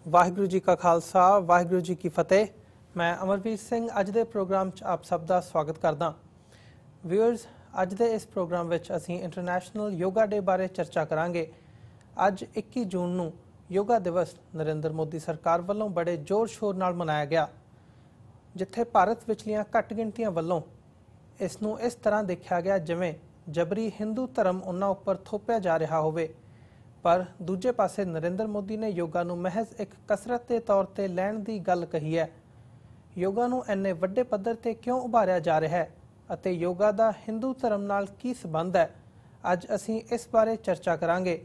वाहिगुरू जी का खालसा वाहिगुरू जी की फतेह। मैं अमरवीर सिंह अज के प्रोग्राम आप सब का स्वागत करदा। व्यूअर्स, अज के इस प्रोग्राम में असी इंटरनैशनल योगा डे बारे चर्चा करांगे। अज 21 जून नूं योगा दिवस नरेंद्र मोदी सरकार वालों बड़े जोर शोर नाल मनाया गया, जिथे भारत विचलियां घट गिणतियां वालों इसनूं इस तरह देखा गया जिवें जबरी हिंदू धर्म उन्हां उपर थोपिया जा रहा होवे। पर दूजे पासे नरेंद्र मोदी ने योगा नूं महज एक कसरत के तौर पर लैण की गल कही है। योगा नूं इन्ने वड्डे पद्धर ते क्यों उभारिया जा रहा है अते योगा का हिंदू धर्म नाल की संबंध है, अज असी इस बारे चर्चा करांगे।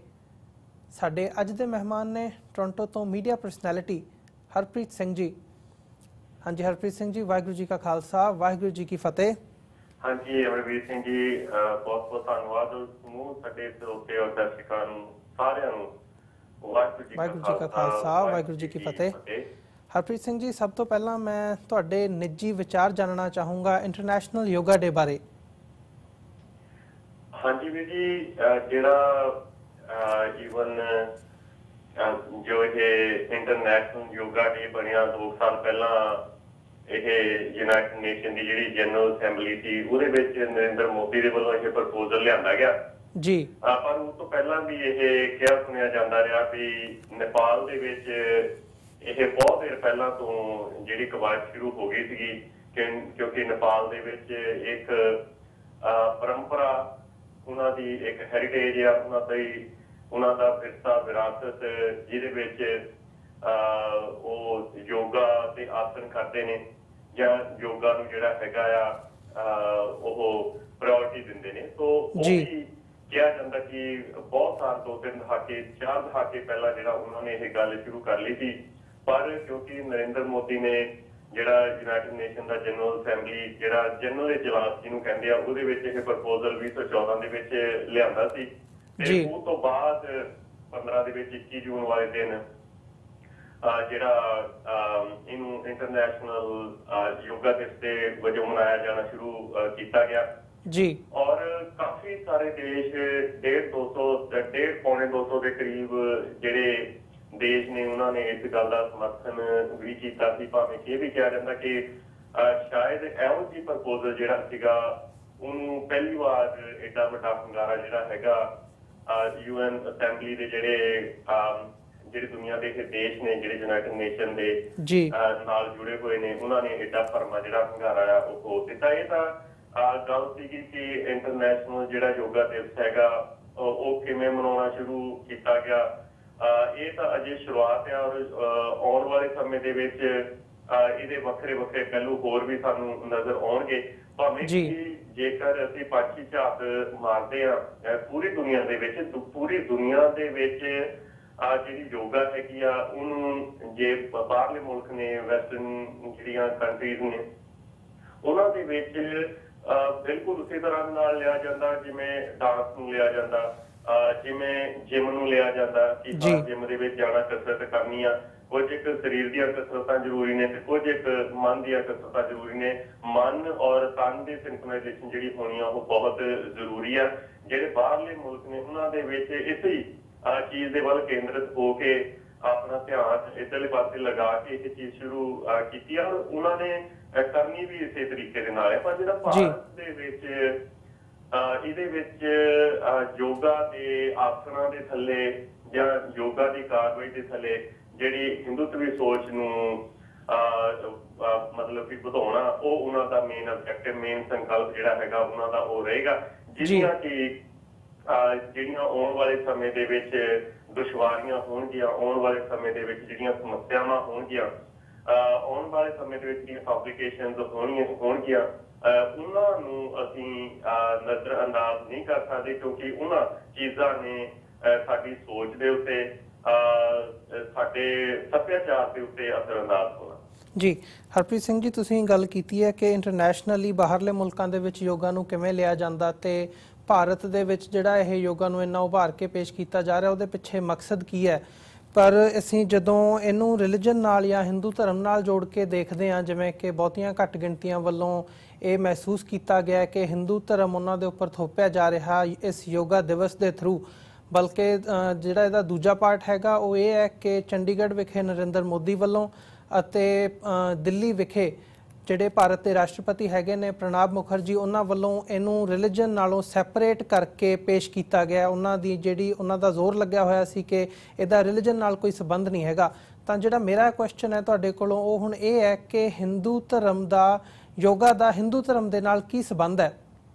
साडे अज दे मेहमान ने टोरंटो तो मीडिया परसनैलिटी हरप्रीत सिंह जी। हाँ जी हरप्रीत सिंह जी, वाहिगुरू जी का खालसा वाहिगुरू जी की फतेह। हाँ जी अमरवीर सिंह जी, बहुत बहुत धन्यवाद समूह साडे श्रोते और दर्शकों नूं सारिआं नूं वाहिगुरू जी का खालसा वाहिगुरू जी की फतेह। हरप्रीत सिंह जी, सब तो पहला मैं तुहाडे निजी विचार जानना चाहूँगा इंटरनैशनल योगा डे बारे। हाँ जी वीर जी, जिहड़ा ईवन जो ये इंटरनैशनल योगा डे बनिया 2 साल पहला यूनाइटेड नेशन की जिहड़ी जनरल असैंबली थी उहदे विच नरेंद्र मोदी दे वल्लों यह प्रपोजल लिआंदा गया जी। पर उस तो पहला भी यह क्या सुनिया जाता रहा भी नेपाल दे विच यह बहुत देर पहला तो जिहड़ी कवायद शुरू हो गई थी, क्योंकि नेपाल दे विच एक परंपरा उन्हां दी एक हैरीटेज है, उन्हां दा विरसा विरासत जिहदे विच ਉਹ योगा ਦੇ ਆਸਨ ਕਰਦੇ ਨੇ ਜਾਂ योगा ਨੂੰ ਜਿਹੜਾ ਹੈਗਾ ਆ ਉਹ ਪ੍ਰਾਇੋਰਟੀ ਦਿੰਦੇ ਨੇ। तो ਉਹ ਵੀ ਕਿਹਾ ਜਾਂਦਾ ਕਿ ਬਹੁਤ ਸਾਲ 2-3 ਦਹਾਕੇ 4 ਦਹਾਕੇ ਪਹਿਲਾਂ ਜਿਹੜਾ ਉਹਨਾਂ ਨੇ ਇਹ ਗੱਲ ਸ਼ੁਰੂ ਕਰ ਲਈ ਸੀ, ਪਰ ਕਿਉਂਕਿ ਨਰਿੰਦਰ ਮੋਦੀ ਨੇ ਜਿਹੜਾ ਯੂਨਾਈਟਿਡ ਨੇਸ਼ਨ ਦਾ ਜਨਰਲ ਅਸੈਂਬਲੀ ਜਿਹੜਾ ਜਨਰਲ ਇਜਲਾਸ ਜਿਹਨੂੰ ਕਹਿੰਦੇ ਆ ਉਹਦੇ ਵਿੱਚ ਇਹ ਪ੍ਰਪੋਜ਼ਲ 2014 ਦੇ ਵਿੱਚ ਲਿਆਂਦਾ ਸੀ ਤੇ ਉਸ ਤੋਂ ਬਾਅਦ 15 ਦੇ ਵਿੱਚ 21 ਜੂਨ ਵਾਲੇ ਦਿਨ ਜਿਹੜਾ ਇਹਨੂੰ इंटरनेशनल योगा दिवस के वजों मनाया जाना शुरू किया गया जी। और काफी सारे देश 150-200 के करीब जेडे देश ने उन्होंने इस गल का समर्थन भी किया सी। भावें ये भी कहा जाता कि शायद इहो जी प्रपोजल जिहड़ा सीगा उन्होंने पहली बार एडा वड्डा हंगारा जिहड़ा हैगा UN असैंबली के ਜਿਹੜੇ ਦੁਨੀਆ ਦੇ ਦੇਸ਼ ਨੇ ਜਿਹੜੇ ਯੂਨਾਈਟਿਡ ਨੇਸ਼ਨ ਦੇ ਨਾਲ ਜੁੜੇ ਹੋਏ ਨੇ ਉਹਨਾਂ ਨੇ ਐਡਾ ਫਰਮਾ ਜਿਹੜਾ ਹੰਗਾਰਾ ਆ ਉਹ ਦਿੱਤਾ। ਇਹ ਤਾਂ ਗੱਲ ਸੀਗੀ ਕਿ ਇੰਟਰਨੈਸ਼ਨਲ ਜਿਹੜਾ ਯੋਗਾ ਦਿਵਸ ਹੈਗਾ ਉਹ ਕਿਵੇਂ ਮਨਾਉਣਾ ਸ਼ੁਰੂ ਕੀਤਾ ਗਿਆ। ਇਹ ਤਾਂ ਅਜੇ ਸ਼ੁਰੂਆਤ ਹੈ ਔਰ ਆਉਣ ਵਾਲੇ ਸਮੇਂ ਦੇ ਵਿੱਚ ਇਹਦੇ ਵੱਖਰੇ ਵੱਖਰੇ ਪਹਿਲੂ ਹੋਰ ਵੀ ਸਾਨੂੰ ਨਜ਼ਰ ਆਉਣਗੇ। ਭਾਵੇਂ ਕਿ ਜੇਕਰ ਅਸੀਂ ਪਾਛੀ ਝਾਤ ਮਾਰਦੇ ਹਾਂ ਪੂਰੀ ਦੁਨੀਆ ਦੇ ਵਿੱਚ, ਪੂਰੀ ਦੁਨੀਆ ਦੇ ਵਿੱਚ ਜਿਹੜੀ ਯੋਗਾ ਹੈਗੀ ਆ ਉਹਨੂੰ ਜੇ ਬਾਹਰਲੇ ਮੁਲਕ ਨੇ ਵੈਸਟਰਨ ਜਿਹੜੀਆਂ ਕੰਟਰੀਜ਼ ਨੇ ਉਹਨਾਂ ਦੇ ਵਿੱਚ ਬਿਲਕੁਲ ਉਸੇ ਤਰ੍ਹਾਂ ਨਾਲ ਲਿਆ ਜਾਂਦਾ ਜਿਵੇਂ ਡਾਂਸ ਨੂੰ ਲਿਆ ਜਾਂਦਾ, ਜਿਵੇਂ ਜਿਮ ਨੂੰ ਲਿਆ ਜਾਂਦਾ ਕਿ ਜਿਮ ਦੇ ਵਿੱਚ ਜਾਣਾ ਕਸਰਤ ਕਰਨੀ ਆ। ਕੁਝ ਇੱਕ ਸਰੀਰ ਦੀਆਂ ਕਸਰਤਾਂ ਜ਼ਰੂਰੀ ਨੇ ਤੇ ਕੁਝ ਇੱਕ ਮਨ ਦੀਆਂ ਕਸਰਤਾਂ ਜ਼ਰੂਰੀ ਨੇ। ਮਨ ਔਰ ਤਨ ਦੀ ਸਿੰਕਰੋਨਾਈਜੇਸ਼ਨ ਜਿਹੜੀ ਹੋਣੀ ਆ ਉਹ ਬਹੁਤ ਜ਼ਰੂਰੀ ਆ। ਜਿਹੜੇ ਬਾਹਰਲੇ ਮੁਲਕ ਨੇ ਉਹਨਾਂ ਦੇ ਵਿੱਚ ਇਸੇ ਚੀਜ਼ ਦੇ ਵੱਲ ਕੇਂਦਰਿਤ ਹੋ ਕੇ ਆਪਣਾ ਧਿਆਨ ਇੱਧਰਲੇ ਪਾਸੇ ਲਗਾ ਕੇ ਇਹ ਚੀਜ਼ ਸ਼ੁਰੂ ਕੀਤੀ ਆ। ਉਹਨਾਂ ਨੇ ਕਰਨੀ ਵੀ ਇਸੇ ਤਰੀਕੇ ਦੇ ਨਾਲ ਹੈ। ਪਰ ਜਿਹੜਾ ਭਾਰਤ ਦੇ ਵਿੱਚ ਇਹਦੇ ਵਿੱਚ ਯੋਗਾ ਦੇ ਆਸਣਾਂ ਦੇ ਥੱਲੇ ਜਾਂ ਯੋਗਾ ਦੀ ਕਾਰਵਾਈ ਦੇ ਥੱਲੇ ਜਿਹੜੀ ਹਿੰਦੂਤਵੀ ਸੋਚ ਨੂੰ ਮਤਲਬ ਕਿ ਵਧਾਉਣਾ ਉਹ ਉਹਨਾਂ ਦਾ ਮੇਨ ਆਬਜੈਕਟਿਵ, ਮੇਨ ਸੰਕਲਪ ਜਿਹੜਾ ਹੈਗਾ ਉਹਨਾਂ ਦਾ ਉਹ ਰਹੇਗਾ। ਜਿਹੜੀਆਂ ਕਿ ਜਿਹੜੀਆਂ ਆਉਣ ਵਾਲੇ ਸਮੇਂ ਦੇ ਵਿੱਚ ਦੁਸ਼ਵਾਰੀਆਂ ਹੋਣਗੀਆਂ, ਆਉਣ ਵਾਲੇ ਸਮੇਂ ਦੇ ਵਿੱਚ ਜਿਹੜੀਆਂ ਸਮੱਸਿਆਵਾਂ ਹੋਣਗੀਆਂ, ਆਉਣ ਵਾਲੇ ਸਮੇਂ ਦੇ ਵਿੱਚ ਜਿਹੜੀਆਂ ਕੰਪਲਿਕੇਸ਼ਨਸ ਹੋਣਗੀਆਂ ਉਹਨਾਂ ਨੂੰ ਅਸੀਂ ਨਜ਼ਰ ਅੰਦਾਜ਼ ਨਹੀਂ ਕਰ ਸਕਦੇ, ਕਿਉਂਕਿ ਉਹਨਾਂ ਚੀਜ਼ਾਂ ਨੇ ਸਾਡੀ ਸੋਚ ਦੇ ਉੱਤੇ ਸਾਡੇ ਸੱਭਿਆਚਾਰ ਦੇ ਉੱਤੇ ਅਸਰ ਅੰਦਾਜ਼ ਹੋਣਾ। ਜੀ ਹਰਪ੍ਰੀਤ ਸਿੰਘ ਜੀ, ਤੁਸੀਂ ਗੱਲ ਕੀਤੀ ਹੈ ਕਿ ਇੰਟਰਨੈਸ਼ਨਲੀ ਬਾਹਰਲੇ ਮੁਲਕਾਂ ਦੇ ਵਿੱਚ ਯੋਗਾ ਨੂੰ ਕਿਵੇਂ ਲਿਆ ਜਾਂਦਾ ਤੇ ਭਾਰਤ ਦੇ ਵਿੱਚ ਜਿਹੜਾ ਇਹ ਯੋਗਾ ਨੂੰ ਇੰਨਾ ਉਭਾਰ ਕੇ ਪੇਸ਼ ਕੀਤਾ ਜਾ ਰਿਹਾ ਉਹਦੇ ਪਿੱਛੇ ਮਕਸਦ ਕੀ ਹੈ। ਪਰ ਅਸੀਂ ਜਦੋਂ ਇਹਨੂੰ ਰਿਲੀਜਨ ਨਾਲ ਜਾਂ ਹਿੰਦੂ ਧਰਮ ਨਾਲ ਜੋੜ ਕੇ ਦੇਖਦੇ ਹਾਂ, ਜਿਵੇਂ ਕਿ ਬਹੁਤੀਆਂ ਘੱਟ ਗਿਣਤੀਆਂ ਵੱਲੋਂ ਇਹ ਮਹਿਸੂਸ ਕੀਤਾ ਗਿਆ ਕਿ ਹਿੰਦੂ ਧਰਮ ਉਹਨਾਂ ਦੇ ਉੱਪਰ ਥੋਪਿਆ ਜਾ ਰਿਹਾ ਇਸ ਯੋਗਾ ਦਿਵਸ ਦੇ ਥਰੂ, ਬਲਕਿ ਜਿਹੜਾ ਇਹਦਾ ਦੂਜਾ ਪਾਰਟ ਹੈਗਾ ਉਹ ਇਹ ਹੈ ਕਿ ਚੰਡੀਗੜ੍ਹ ਵਿਖੇ ਨਰਿੰਦਰ ਮੋਦੀ ਵੱਲੋਂ ਅਤੇ ਦਿੱਲੀ ਵਿਖੇ ਜਿਹੜੇ ਭਾਰਤ ਦੇ ਰਾਸ਼ਟਰਪਤੀ ਹੈਗੇ ਨੇ ਪ੍ਰਣਬ ਮੁਖਰਜੀ ਉਹਨਾਂ ਵੱਲੋਂ ਇਹਨੂੰ ਰਿਲੀਜਨ ਨਾਲੋਂ ਸੈਪਰੇਟ ਕਰਕੇ ਪੇਸ਼ ਕੀਤਾ ਗਿਆ। ਉਹਨਾਂ ਦਾ ਜ਼ੋਰ ਲੱਗਿਆ ਹੋਇਆ ਸੀ ਕਿ ਇਹਦਾ ਰਿਲੀਜਨ ਨਾਲ ਕੋਈ ਸੰਬੰਧ ਨਹੀਂ ਹੈਗਾ। ਤਾਂ ਜਿਹੜਾ ਮੇਰਾ ਕੁਐਸਚਨ ਹੈ ਤੁਹਾਡੇ ਕੋਲੋਂ ਉਹ ਹੁਣ ਇਹ ਹੈ ਕਿ ਹਿੰਦੂ ਧਰਮ ਦਾ ਯੋਗਾ ਦਾ ਹਿੰਦੂ ਧਰਮ ਦੇ ਨਾਲ ਕੀ ਸੰਬੰਧ ਹੈ,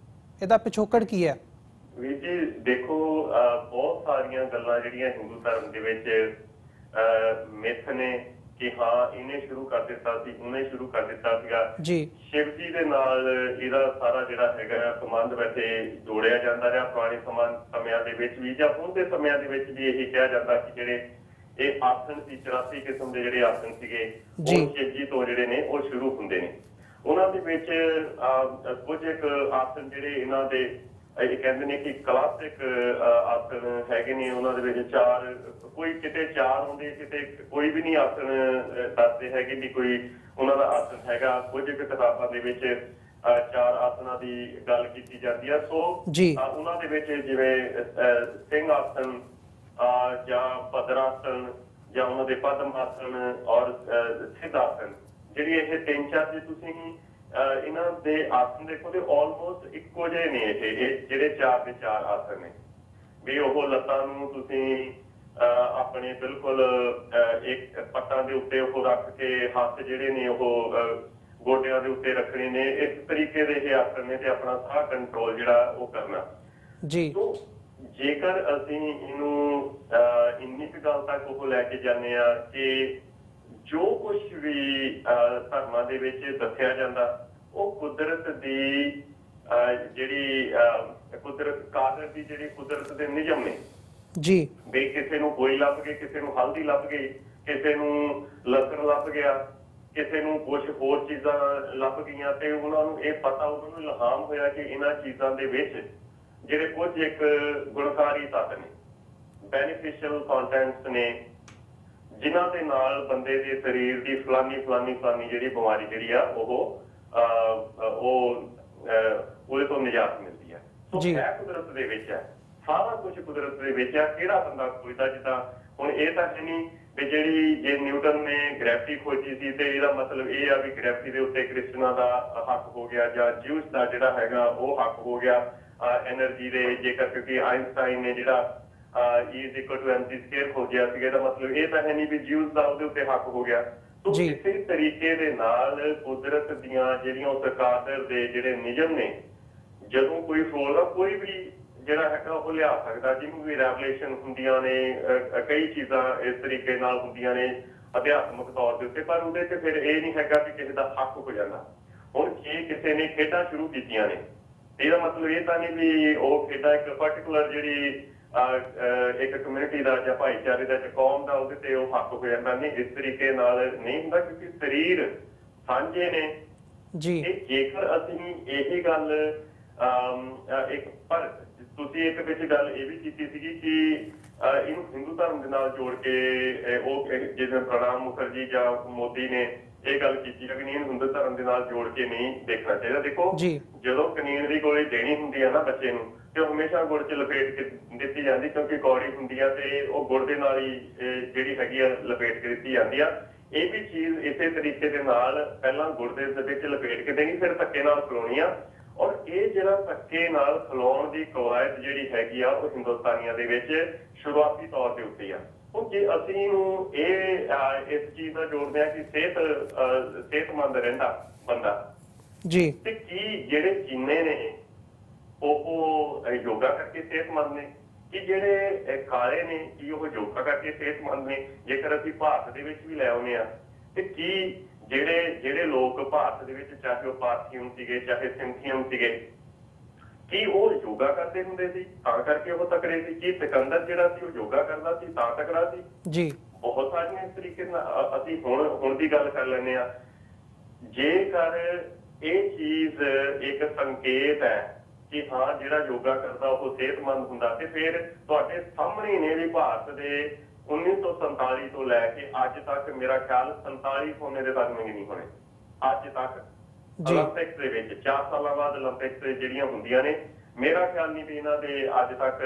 ਇਹਦਾ ਪਿਛੋਕੜ ਕੀ ਹੈ? ਵੀਰ ਜੀ ਦੇਖੋ, ਬਹੁਤ ਸਾਰੀਆਂ ਗੱਲਾਂ ਜਿਹੜੀਆਂ ਹਿੰਦੂ ਧਰਮ ਦੇ ਵਿੱਚ ਮਿੱਥ ਨੇ ਕਿ ਹਾਂ ਇਹਨੇ ਸ਼ੁਰੂ ਕਰ ਦਿੱਤਾ ਸੀ, ਉਹਨੇ ਸ਼ੁਰੂ ਕਰ ਦਿੱਤਾ ਸੀਗਾ ਜੀ। ਸ਼ਿਵ ਜੀ ਦੇ ਨਾਲ ਇਹਦਾ ਸਾਰਾ ਜਿਹੜਾ ਹੈਗਾ ਸੰਬੰਧ ਵੈਸੇ ਜੋੜਿਆ ਜਾਂਦਾ ਰਿਹਾ ਪੁਰਾਣੇ ਸਮਿਆਂ ਦੇ ਵਿੱਚ ਵੀ, ਜਾਂ ਹੁਣ ਦੇ ਸਮਿਆਂ ਦੇ ਵਿੱਚ ਵੀ ਇਹੀ ਕਿਹਾ ਜਾਂਦਾ ਕਿ ਜਿਹੜੇ ਇਹ ਆਸਣ ਸੀ 84 ਕਿਸਮ ਦੇ ਜਿਹੜੇ ਆਸਣ ਸੀਗੇ ਉਹ ਸ਼ਿਵ ਜੀ ਤੋਂ ਜਿਹੜੇ ਨੇ ਉਹ ਸ਼ੁਰੂ ਹੁੰਦੇ ਨੇ। ਉਹਨਾਂ ਦੇ ਵਿੱਚ ਕੁਝ ਇੱਕ ਆਸਣ ਜਿਹੜੇ ਇਹਨਾਂ ਦੇ ਇਹ ਕਹਿੰਦੇ ਨੇ ਕਿ ਕਲਾਸਿਕ ਆਸਣ ਹੈਗੇ ਨੇ। ਉਹਨਾਂ ਦੇ ਵਿੱਚ ਚਾਰ, ਕੋਈ ਕਿਤੇ ਚਾਰ ਹੁੰਦੇ, ਕਿਤੇ ਕੋਈ ਵੀ ਨਹੀਂ ਆਸਣ ਦੱਸਦੇ ਹੈਗੇ ਵੀ ਕੋਈ ਉਹਨਾਂ ਦਾ ਆਸਣ ਹੈਗਾ। ਕੁਝ ਇੱਕ ਕਿਤਾਬਾਂ ਦੇ ਵਿੱਚ ਚਾਰ ਆਸਣਾਂ ਦੀ ਗੱਲ ਕੀਤੀ ਜਾਂਦੀ ਹੈ। ਸੋ ਉਹਨਾਂ ਦੇ ਵਿੱਚ ਜਿਵੇਂ ਸਿੰਘ ਆਸਣ ਜਾਂ ਭਦਰ ਆਸਣ ਜਾਂ ਉਹਨਾਂ ਦੇ ਪਦਮ ਆਸਣ ਔਰ ਸਿੱਧ ਆਸਣ, ਜਿਹੜੀ ਇਹ ਤਿੰਨ ਚਾਰ ਜੇ ਤੁਸੀਂ ਇਹਨਾਂ ਦੇ ਆਸਣ ਦੇਖੋ ਤੇ ਆਲਮੋਸਟ ਇੱਕੋ ਜਿਹੇ ਨੇ। ਇਹ ਜਿਹੜੇ ਚਾਰ ਦੇ ਚਾਰ ਆਸਣ ਨੇ ਵੀ ਉਹ ਲੱਤਾਂ ਨੂੰ ਤੁਸੀਂ ਆਪਣੇ ਬਿਲਕੁਲ ਇੱਕ ਪੱਟਾਂ ਦੇ ਉੱਤੇ ਉਹ ਰੱਖ ਕੇ ਹੱਥ ਜਿਹੜੇ ਨੇ ਉਹ ਗੋਡਿਆਂ ਦੇ ਉੱਤੇ ਰੱਖਣੇ ਨੇ। ਇਸ ਤਰੀਕੇ ਦੇ ਇਹ ਆਸਣ ਨੇ ਤੇ ਆਪਣਾ ਸਾਹ ਕੰਟਰੋਲ ਜਿਹੜਾ ਉਹ ਕਰਨਾ ਜੀ। ਜੇਕਰ ਅਸੀਂ ਇਹਨੂੰ ਇੰਨੀ ਕੁ ਗੱਲ ਤੱਕ ਉਹ ਲੈ ਕੇ ਜਾਂਦੇ ਆ ਕਿ ਜੋ ਕੁਝ ਵੀ ਧਰਮਾਂ ਦੇ ਵਿੱਚ ਦੱਸਿਆ ਜਾਂਦਾ ਉਹ ਕੁਦਰਤ ਦੀ ਜਿਹੜੀ ਕਾਦਰ ਦੀ ਜਿਹੜੀ ਕੁਦਰਤ ਦੇ ਨਿਯਮ ਨੇ ਜੀ। ਵੀ ਕਿਸੇ ਨੂੰ ਕੋਈ ਲੱਭ ਗਈ, ਕਿਸੇ ਨੂੰ ਹਲਦੀ ਲੱਭ ਗਈ, ਕਿਸੇ ਨੂੰ ਲਸਣ ਲੱਭ ਗਿਆ, ਕਿਸੇ ਨੂੰ ਕੁਝ ਹੋਰ ਚੀਜ਼ਾਂ ਲੱਭ ਗਈਆਂ ਤੇ ਉਹਨਾਂ ਨੂੰ ਇਹ ਪਤਾ, ਉਹਨਾਂ ਨੂੰ ਇਲਹਾਮ ਹੋਇਆ ਕਿ ਇਹਨਾਂ ਚੀਜ਼ਾਂ ਦੇ ਵਿੱਚ ਜਿਹੜੇ ਕੁਝ ਇੱਕ ਗੁਣਕਾਰੀ ਤੱਤ ਨੇ, ਬੈਨੀਫੀਸ਼ੀਅਲ ਕੰਟੈਂਟਸ ਨੇ, ਜਿਨ੍ਹਾਂ ਦੇ ਨਾਲ ਬੰਦੇ ਦੇ ਸਰੀਰ ਦੀ ਫਲਾਨੀ ਜਿਹੜੀ ਬਿਮਾਰੀ ਜਿਹੜੀ ਆ ਉਹਦੇ ਤੋਂ ਨਿਜਾਤ ਮਿਲਦੀ ਹੈ। ਸੋ ਇਹ ਕੁਦਰਤ ਦੇ ਵਿੱਚ ਹੈ, ਸਾਰਾ ਕੁਝ ਕੁਦਰਤ ਦੇ ਵਿੱਚ ਹੈ। ਕਿਹੜਾ ਬੰਦਾ ਖੋਜਦਾ? ਜਿੱਦਾਂ ਹੁਣ ਇਹ ਤਾਂ ਹੈ ਨਹੀਂ ਵੀ ਜਿਹੜੀ ਜੇ ਨਿਊਟਨ ਨੇ ਗ੍ਰੈਵਿਟੀ ਖੋਜੀ ਸੀ ਤੇ ਇਹਦਾ ਮਤਲਬ ਇਹ ਆ ਵੀ ਗ੍ਰੈਵਿਟੀ ਦੇ ਉੱਤੇ ਕ੍ਰਿਸ਼ਨਾ ਦਾ ਹੱਕ ਹੋ ਗਿਆ ਜਾਂ ਜਿਊਸ ਦਾ ਜਿਹੜਾ ਹੈਗਾ ਉਹ ਹੱਕ ਹੋ ਗਿਆ ਐਨਰਜੀ ਦੇ। ਜੇਕਰ ਕਿਉਂਕਿ ਆਇਨਸਟਾਈਨ ਨੇ ਜਿਹੜਾ E=mc² ਖੋਜਿਆ ਸੀਗਾ, ਇਹਦਾ ਮਤਲਬ ਇਹ ਤਾਂ ਹੈ ਨਹੀਂ ਵੀ ਜਿਊਸ ਦਾ ਉਹਦੇ ਉੱਤੇ ਹੱਕ ਹੋ ਗਿਆ। ਸੋ ਇਸੇ ਤਰੀਕੇ ਦੇ ਨਾਲ ਕੁਦਰਤ ਦੀਆਂ ਜਿਹੜੀਆਂ ਉਸ ਕਾਦਰ ਦੇ ਜਿਹੜੇ ਨਿਯਮ ਨੇ, ਜਦੋਂ ਕੋਈ ਫੋਰਦਾ ਕੋਈ ਵੀ ਜਿਹੜਾ ਹੈਗਾ ਉਹ ਲਿਆ ਸਕਦਾ, ਜਿਹਨੂੰ ਵੀ ਰੈਵਲੇਸ਼ਨ ਹੁੰਦੀਆਂ ਨੇ, ਕਈ ਚੀਜ਼ਾਂ ਇਸ ਤਰੀਕੇ ਨਾਲ ਹੁੰਦੀਆਂ ਨੇ ਅਧਿਆਤਮਕ ਤੌਰ ਦੇ ਉੱਤੇ, ਪਰ ਉਹਦੇ ਤੇ ਫਿਰ ਇਹ ਨਹੀਂ ਹੈਗਾ ਕਿ ਕਿਸੇ ਦਾ ਹੱਕ ਹੋ ਜਾਂਦਾ। ਹੁਣ ਜੇ ਕਿਸੇ ਨੇ ਖੇਡਾਂ ਸ਼ੁਰੂ ਕੀਤੀਆਂ ਨੇ, ਇਹਦਾ ਮਤਲਬ ਇਹ ਤਾਂ ਨਹੀਂ ਵੀ ਉਹ ਖੇਡਾਂ ਇੱਕ ਪਾਰਟੀਕੂਲਰ ਜਿਹੜੀ ਇੱਕ ਕਮਿਊਨਿਟੀ ਦਾ ਜਾਂ ਭਾਈਚਾਰੇ ਦਾ ਜਾਂ ਕੌਮ ਦਾ ਉਹਦੇ ਤੇ ਉਹ ਹੱਕ ਹੋ ਜਾਂਦਾ। ਨਹੀਂ, ਇਸ ਤਰੀਕੇ ਨਾਲ ਨਹੀਂ ਹੁੰਦਾ ਕਿਉਂਕਿ ਸਰੀਰ ਸਾਂਝੇ ਨੇ ਜੀ। ਜੇਕਰ ਅਸੀਂ ਇਹੀ ਗੱਲ ਇੱਕ ਪਰ ਤੁਸੀਂ ਇੱਕ ਵਿੱਚ ਗੱਲ ਇਹ ਵੀ ਕੀਤੀ ਸੀਗੀ ਕਿ ਇਹਨੂੰ ਹਿੰਦੂ ਧਰਮ ਦੇ ਨਾਲ ਜੋੜ ਕੇ ਉਹ ਜਿਵੇਂ ਪ੍ਰਣਬ ਮੁਖਰਜੀ ਜਾਂ ਮੋਦੀ ਨੇ ਇਹ ਗੱਲ ਕੀਤੀ ਹੈ ਕਿ ਨਹੀਂ, ਹਿੰਦੂ ਧਰਮ ਦੇ ਨਾਲ ਜੋੜ ਕੇ ਨਹੀਂ ਦੇਖਣਾ ਚਾਹੀਦਾ। ਦੇਖੋ, ਜਦੋਂ ਕਨੀਨ ਦੀ ਗੋਲੀ ਦੇਣੀ ਹੁੰਦੀ ਹੈ ਨਾ ਬੱਚੇ ਨੂੰ, ਤੇ ਉਹ ਹਮੇਸ਼ਾ ਗੁੜ 'ਚ ਲਪੇਟ ਕੇ ਦਿੱਤੀ ਜਾਂਦੀ ਕਿਉਂਕਿ ਕੌੜੀ ਹੁੰਦੀ ਆ ਤੇ ਉਹ ਗੁੜ ਦੇ ਨਾਲ ਹੀ ਜਿਹੜੀ ਹੈਗੀ ਆ ਲਪੇਟ ਕੇ ਦਿੱਤੀ ਜਾਂਦੀ ਆ। ਇਹ ਵੀ ਚੀਜ਼ ਇਸੇ ਤਰੀਕੇ ਦੇ ਨਾਲ ਪਹਿਲਾਂ ਗੁੜ ਦੇ ਵਿੱਚ ਲਪੇਟ ਕੇ ਦੇਣੀ, ਫਿਰ ਧੱਕੇ ਨਾਲ ਖਿਲਾਉਣੀ ਆ। ਔਰ ਇਹ ਜਿਹੜਾ ਧੱਕੇ ਨਾਲ ਖਿਲਾਉਣ ਦੀ ਕਵਾਇਦ ਜਿਹੜੀ ਹੈਗੀ ਆ ਉਹ ਹਿੰਦੁਸਤਾਨੀਆਂ ਦੇ ਵਿੱਚ ਸ਼ੁਰੂਆਤੀ ਤੌਰ ਦੇ ਉੱਤੇ ਆ। ਹੁਣ ਜੇ ਅਸੀਂ ਨੂੰ ਇਸ ਚੀਜ਼ ਨਾਲ ਜੋੜਦੇ ਆ ਕਿ ਸਿਹਤਮੰਦ ਰਹਿੰਦਾ ਬੰਦਾ ਜੀ, ਤੇ ਕੀ ਜਿਹੜੇ ਚੀਨੇ ਨੇ ਉਹ ਯੋਗਾ ਕਰਕੇ ਸਿਹਤਮੰਦ ਨੇ, ਕਿ ਜਿਹੜੇ ਕਾਲੇ ਨੇ ਕੀ ਉਹ ਯੋਗਾ ਕਰਕੇ ਸਿਹਤਮੰਦ ਨੇ? ਜੇਕਰ ਅਸੀਂ ਭਾਰਤ ਦੇ ਵਿੱਚ ਵੀ ਲੈ ਆਉਂਦੇ ਆ ਤੇ ਕੀ ਜਿਹੜੇ ਲੋਕ ਭਾਰਤ ਦੇ ਵਿੱਚ, ਚਾਹੇ ਉਹ ਪਾਰਥੀਅਨ ਸੀਗੇ ਚਾਹੇ ਸਿੰਥੀਅਨ ਸੀਗੇ, ਕੀ ਉਹ ਯੋਗਾ ਕਰਦੇ ਹੁੰਦੇ ਸੀ ਤਾਂ ਕਰਕੇ ਉਹ ਤਕੜੇ ਸੀ? ਕੀ ਸਿਕੰਦਰ ਜਿਹੜਾ ਸੀ ਉਹ ਯੋਗਾ ਕਰਦਾ ਸੀ ਤਾਂ ਤਕੜਾ ਸੀ ਜੀ? ਬਹੁਤ ਸਾਰੀਆਂ ਇਸ ਤਰੀਕੇ ਨਾਲ ਅਸੀਂ ਹੁਣ ਦੀ ਗੱਲ ਕਰ ਲੈਂਦੇ ਆ। ਜੇਕਰ ਇਹ ਚੀਜ਼ ਇੱਕ ਸੰਕੇਤ ਹੈ ਕਿ ਹਾਂ ਜਿਹੜਾ ਯੋਗਾ ਕਰਦਾ ਉਹ ਸਿਹਤਮੰਦ ਹੁੰਦਾ, ਤੇ ਫਿਰ ਤੁਹਾਡੇ ਸਾਹਮਣੇ ਨੇ ਵੀ ਭਾਰਤ ਦੇ 1947 ਤੋਂ ਲੈ ਕੇ ਅੱਜ ਤੱਕ ਮੇਰਾ ਖਿਆਲ 47 ਸੋਨੇ ਦੇ ਤਗਮੇ ਨਹੀਂ ਹੋਣੇ ਅੱਜ ਤੱਕ 올림픽ਸ ਦੇ ਵਿੱਚ। 4 ਸਾਲਾਂ ਬਾਅਦ 올림픽ਸ ਜਿਹੜੀਆਂ ਹੁੰਦੀਆਂ ਨੇ, ਮੇਰਾ ਖਿਆਲ ਨਹੀਂ ਵੀ ਇਹਨਾਂ ਦੇ ਅੱਜ ਤੱਕ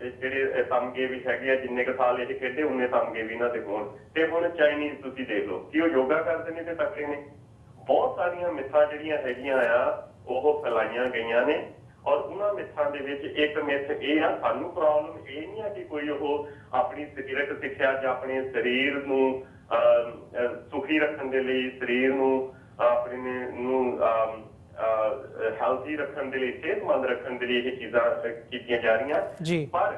ਜਿਹੜੇ ਤਮਗੇ ਵੀ ਹੈਗੇ ਆ, ਜਿੰਨੇ ਕੁ ਸਾਲ ਇਹ ਖੇਡੇ ਉਨੇ ਤਮਗੇ ਵੀ ਇਹਨਾਂ ਦੇ ਹੋਣ। ਤੇ ਹੁਣ ਚਾਈਨੀਜ਼ ਤੁਸੀਂ ਦੇਖ ਲਓ ਕਿ ਉਹ ਯੋਗਾ ਕਰਦੇ ਨੇ ਤੇ ਤਕੜੇ ਨੇ। ਬਹੁਤ ਸਾਰੀਆਂ ਮਿੱਥਾਂ ਜਿਹੜੀਆਂ ਹੈਗੀਆਂ ਆ ਉਹ ਫੈਲਾਈਆਂ ਗਈਆਂ ਨੇ, ਔਰ ਉਹਨਾਂ ਮਿੱਥਾਂ ਦੇ ਵਿੱਚ ਇੱਕ ਮਿੱਥ ਇਹ ਆ, ਸਾਨੂੰ ਪ੍ਰੋਬਲਮ ਇਹ ਨਹੀਂ ਆ ਕਿ ਕੋਈ ਉਹ ਆਪਣੀ ਸਰੀਰਕ ਸਿੱਖਿਆ ਜਾਂ ਆਪਣੇ ਸਰੀਰ ਨੂੰ ਸੁਖੀ ਰੱਖਣ ਦੇ ਲਈ, ਸਰੀਰ ਨੂੰ ਆਪਣੇ ਨੂੰ ਹੈਲਥੀ ਰੱਖਣ ਦੇ ਲਈ, ਸਿਹਤਮੰਦ ਰੱਖਣ ਦੇ ਲਈ ਇਹ ਚੀਜ਼ਾਂ ਕੀਤੀਆਂ ਜਾ ਰਹੀਆਂ, ਪਰ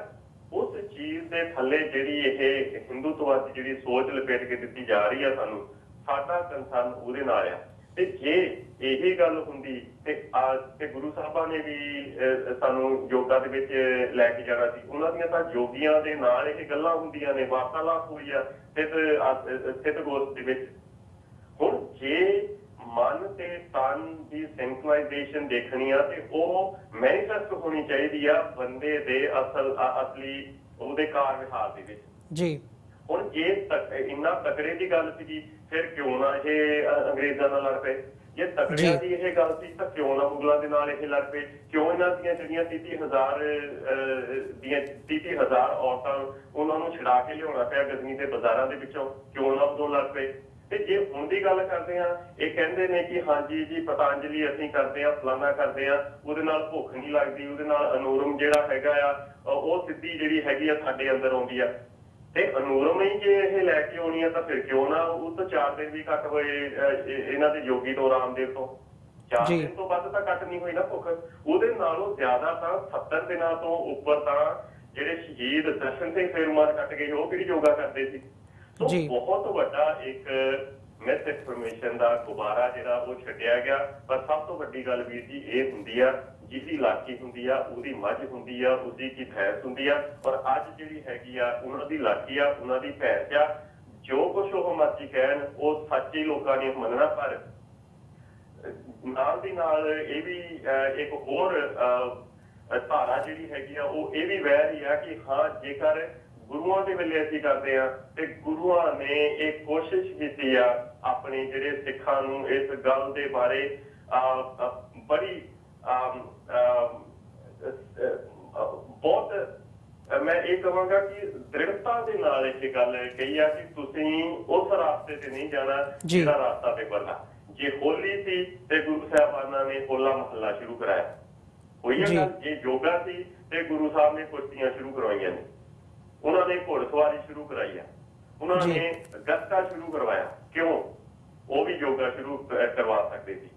ਉਸ ਚੀਜ਼ ਦੇ ਥੱਲੇ ਜਿਹੜੀ ਇਹ ਹਿੰਦੂਤਵ ਦੀ ਜਿਹੜੀ ਸੋਚ ਲਪੇਟ ਕੇ ਦਿੱਤੀ ਜਾ ਰਹੀ ਆ ਸਾਨੂੰ, ਸਾਡਾ ਕੰਸਰਨ ਉਹਦੇ ਨਾਲ ਆ। ਤੇ ਜੇ ਇਹ ਗੱਲ ਹੁੰਦੀ ਤੇ ਗੁਰੂ ਸਾਹਿਬਾਂ ਨੇ ਵੀ ਸਾਨੂੰ ਯੋਗਾ ਦੇ ਵਿੱਚ ਲੈ ਕੇ ਜਾਣਾ ਸੀ। ਉਹਨਾਂ ਦੀਆਂ ਤਾਂ ਯੋਗੀਆਂ ਦੇ ਨਾਲ ਇਹ ਗੱਲਾਂ ਹੁੰਦੀਆਂ ਨੇ, ਵਾਰਤਾਲਾਪ ਹੋਈ ਆ ਸਥਿਤ ਗੋਸ਼ਟ ਦੇ ਵਿੱਚ। ਹੁਣ ਜੇ ਮਨ ਤੇ ਤਨ ਦੀ ਸਿੰਕਰਾਈਜ਼ੇਸ਼ਨ ਦੇਖਣੀ ਆ ਤੇ ਉਹ ਮੈਨੀਫੈਸਟ ਹੋਣੀ ਚਾਹੀਦੀ ਆ ਬੰਦੇ ਦੇ ਅਸਲੀ ਉਹਦੇ ਕਾਰ ਵਿਹਾਰ ਦੇ ਵਿੱਚ ਜੀ। ਹੁਣ ਜੇ ਇੰਨਾ ਤਕੜੇ ਦੀ ਗੱਲ ਸੀਗੀ, ਫਿਰ ਕਿਉਂ ਨਾ ਇਹ ਅੰਗਰੇਜ਼ਾਂ ਨਾਲ ਲੜ ਪਏ? ਜੇ ਤਕੜਿਆਂ ਦੀ ਇਹ ਗੱਲ ਸੀ ਤਾਂ ਕਿਉਂ ਨਾ ਮੁਗਲਾਂ ਦੇ ਨਾਲ ਇਹ ਲੜ ਪਏ? ਕਿਉਂ ਇਹਨਾਂ ਦੀਆਂ ਜਿਹੜੀਆਂ 30,000 ਔਰਤਾਂ ਉਹਨਾਂ ਨੂੰ ਛੁਡਾ ਕੇ ਲਿਆਉਣਾ ਪਿਆ ਗਜ਼ਨੀ ਦੇ ਬਾਜ਼ਾਰਾਂ ਦੇ ਵਿੱਚੋਂ? ਕਿਉਂ ਨਾ ਉਦੋਂ ਲੜ ਪਏ? ਤੇ ਜੇ ਹੁਣ ਦੀ ਗੱਲ ਕਰਦੇ ਆ, ਇਹ ਕਹਿੰਦੇ ਨੇ ਕਿ ਹਾਂਜੀ ਜੀ ਪਤੰਜਲੀ ਅਸੀਂ ਕਰਦੇ ਆ, ਫਲਾਨਾ ਕਰਦੇ ਆ, ਉਹਦੇ ਨਾਲ ਭੁੱਖ ਨਹੀਂ ਲੱਗਦੀ, ਉਹਦੇ ਨਾਲ ਅਨੂਰਮ ਜਿਹੜਾ ਹੈਗਾ ਆ ਉਹ ਸਿੱਧੀ ਜਿਹੜੀ ਹੈਗੀ ਆ ਸਾਡੇ ਅੰਦਰ ਆਉਂਦੀ ਆ। ਤੇ ਅਨੂਰਮ ਹੀ ਜੇ ਇਹ ਲੈ ਕੇ ਆਉਣੀ ਆ ਤਾਂ ਫਿਰ ਕਿਉਂ ਨਾ ਉਹ ਤੋਂ 4 ਦਿਨ ਵੀ ਘੱਟ ਹੋਏ ਇਹਨਾਂ ਦੇ ਯੋਗੀ ਤੋਂ, ਰਾਮਦੇਵ ਤੋਂ 4 ਦਿਨ ਤੋਂ ਵੱਧ ਤਾਂ ਘੱਟ ਨਹੀਂ ਹੋਈ ਨਾ ਭੁੱਖ। ਉਹਦੇ ਨਾਲੋਂ ਜ਼ਿਆਦਾ ਤਾਂ 70 ਦਿਨਾਂ ਤੋਂ ਉੱਪਰ ਤਾਂ ਜਿਹੜੇ ਸ਼ਹੀਦ ਦਰਸ਼ਨ ਸਿੰਘ ਫੇਰੂਮਾਰ ਕੱਟ ਗਏ ਉਹ ਕਿਹੜੀ ਯੋਗਾ ਕਰਦੇ ਸੀ। ਸੋ ਬਹੁਤ ਵੱਡਾ ਇੱਕ ਮਿਸ ਇਨਫੋਰਮੇਸ਼ਨ ਦਾ ਗੁਬਾਰਾ ਜਿਹੜਾ ਉਹ ਛੱਡਿਆ ਗਿਆ। ਪਰ ਸਭ ਤੋਂ ਵੱਡੀ ਗੱਲ ਵੀਰ ਜੀ ਇਹ ਹੁੰਦੀ ਆ, ਜਿਹਦੀ ਲਾਠੀ ਹੁੰਦੀ ਆ ਉਹਦੀ ਮੱਝ ਹੁੰਦੀ ਆ, ਉਹਦੀ ਕੀ ਭੈਂਸ ਹੁੰਦੀ ਆ। ਔਰ ਅੱਜ ਜਿਹੜੀ ਹੈਗੀ ਆ ਉਹਨਾਂ ਦੀ ਲਾਠੀ ਆ, ਉਹਨਾਂ ਦੀ ਭੈਂਸ ਆ। ਜੋ ਕੁਛ ਉਹ ਮਰਜ਼ੀ ਕਹਿਣ ਉਹ ਸੱਚੇ ਲੋਕਾਂ ਨੇ ਮੰਨਣਾ। ਪਰ ਨਾਲ ਦੀ ਨਾਲ ਇਹ ਵੀ ਇੱਕ ਹੋਰ ਧਾਰਾ ਜਿਹੜੀ ਹੈਗੀ ਆ ਉਹ ਇਹ ਵੀ ਵਹਿ ਰਹੀ ਆ ਕਿ ਹਾਂ ਜੇਕਰ ਗੁਰੂਆਂ ਦੇ ਵੇਲੇ ਅਸੀਂ ਕਰਦੇ ਆ ਤੇ ਗੁਰੂਆਂ ਨੇ ਇਹ ਕੋਸ਼ਿਸ਼ ਕੀਤੀ ਆ ਆਪਣੇ ਜਿਹੜੇ ਸਿੱਖਾਂ ਨੂੰ ਇਸ ਗੱਲ ਦੇ ਬਾਰੇ ਬੜੀ ਬਹੁਤ ਮੈਂ ਇਹ ਕਹਾਂਗਾ ਕਿ ਦ੍ਰਿੜਤਾ ਦੇ ਨਾਲ ਇਹ ਗੱਲ ਕਹੀ ਆ ਕਿ ਤੁਸੀਂ ਉਸ ਰਾਸਤੇ ਤੇ ਨਹੀਂ ਜਾਣਾ ਜਿਹੜਾ ਰਾਸਤਾ ਤੇ ਬਣਨਾ। ਜੇ ਹੋਲੀ ਸੀ ਤੇ ਗੁਰੂ ਸਾਹਿਬਾਨਾਂ ਨੇ ਹੋਲਾ ਮਹੱਲਾ ਸ਼ੁਰੂ ਕਰਾਇਆ, ਹੋਈ ਆ ਗੱਲ। ਜੇ ਯੋਗਾ ਸੀ ਤੇ ਗੁਰੂ ਸਾਹਿਬ ਨੇ ਕੁਸ਼ਤੀਆਂ ਸ਼ੁਰੂ ਕਰਵਾਈਆਂ ਨੇ, ਉਹਨਾਂ ਨੇ ਘੋੜਸਵਾਰੀ ਸ਼ੁਰੂ ਕਰਾਈ ਆ, ਉਹਨਾਂ ਨੇ ਗੱਤਕਾ ਸ਼ੁਰੂ ਕਰਵਾਇਆ। ਕਿਉਂ? ਉਹ ਵੀ ਯੋਗਾ ਸ਼ੁਰੂ ਕਰਵਾ ਸਕਦੇ ਸੀ।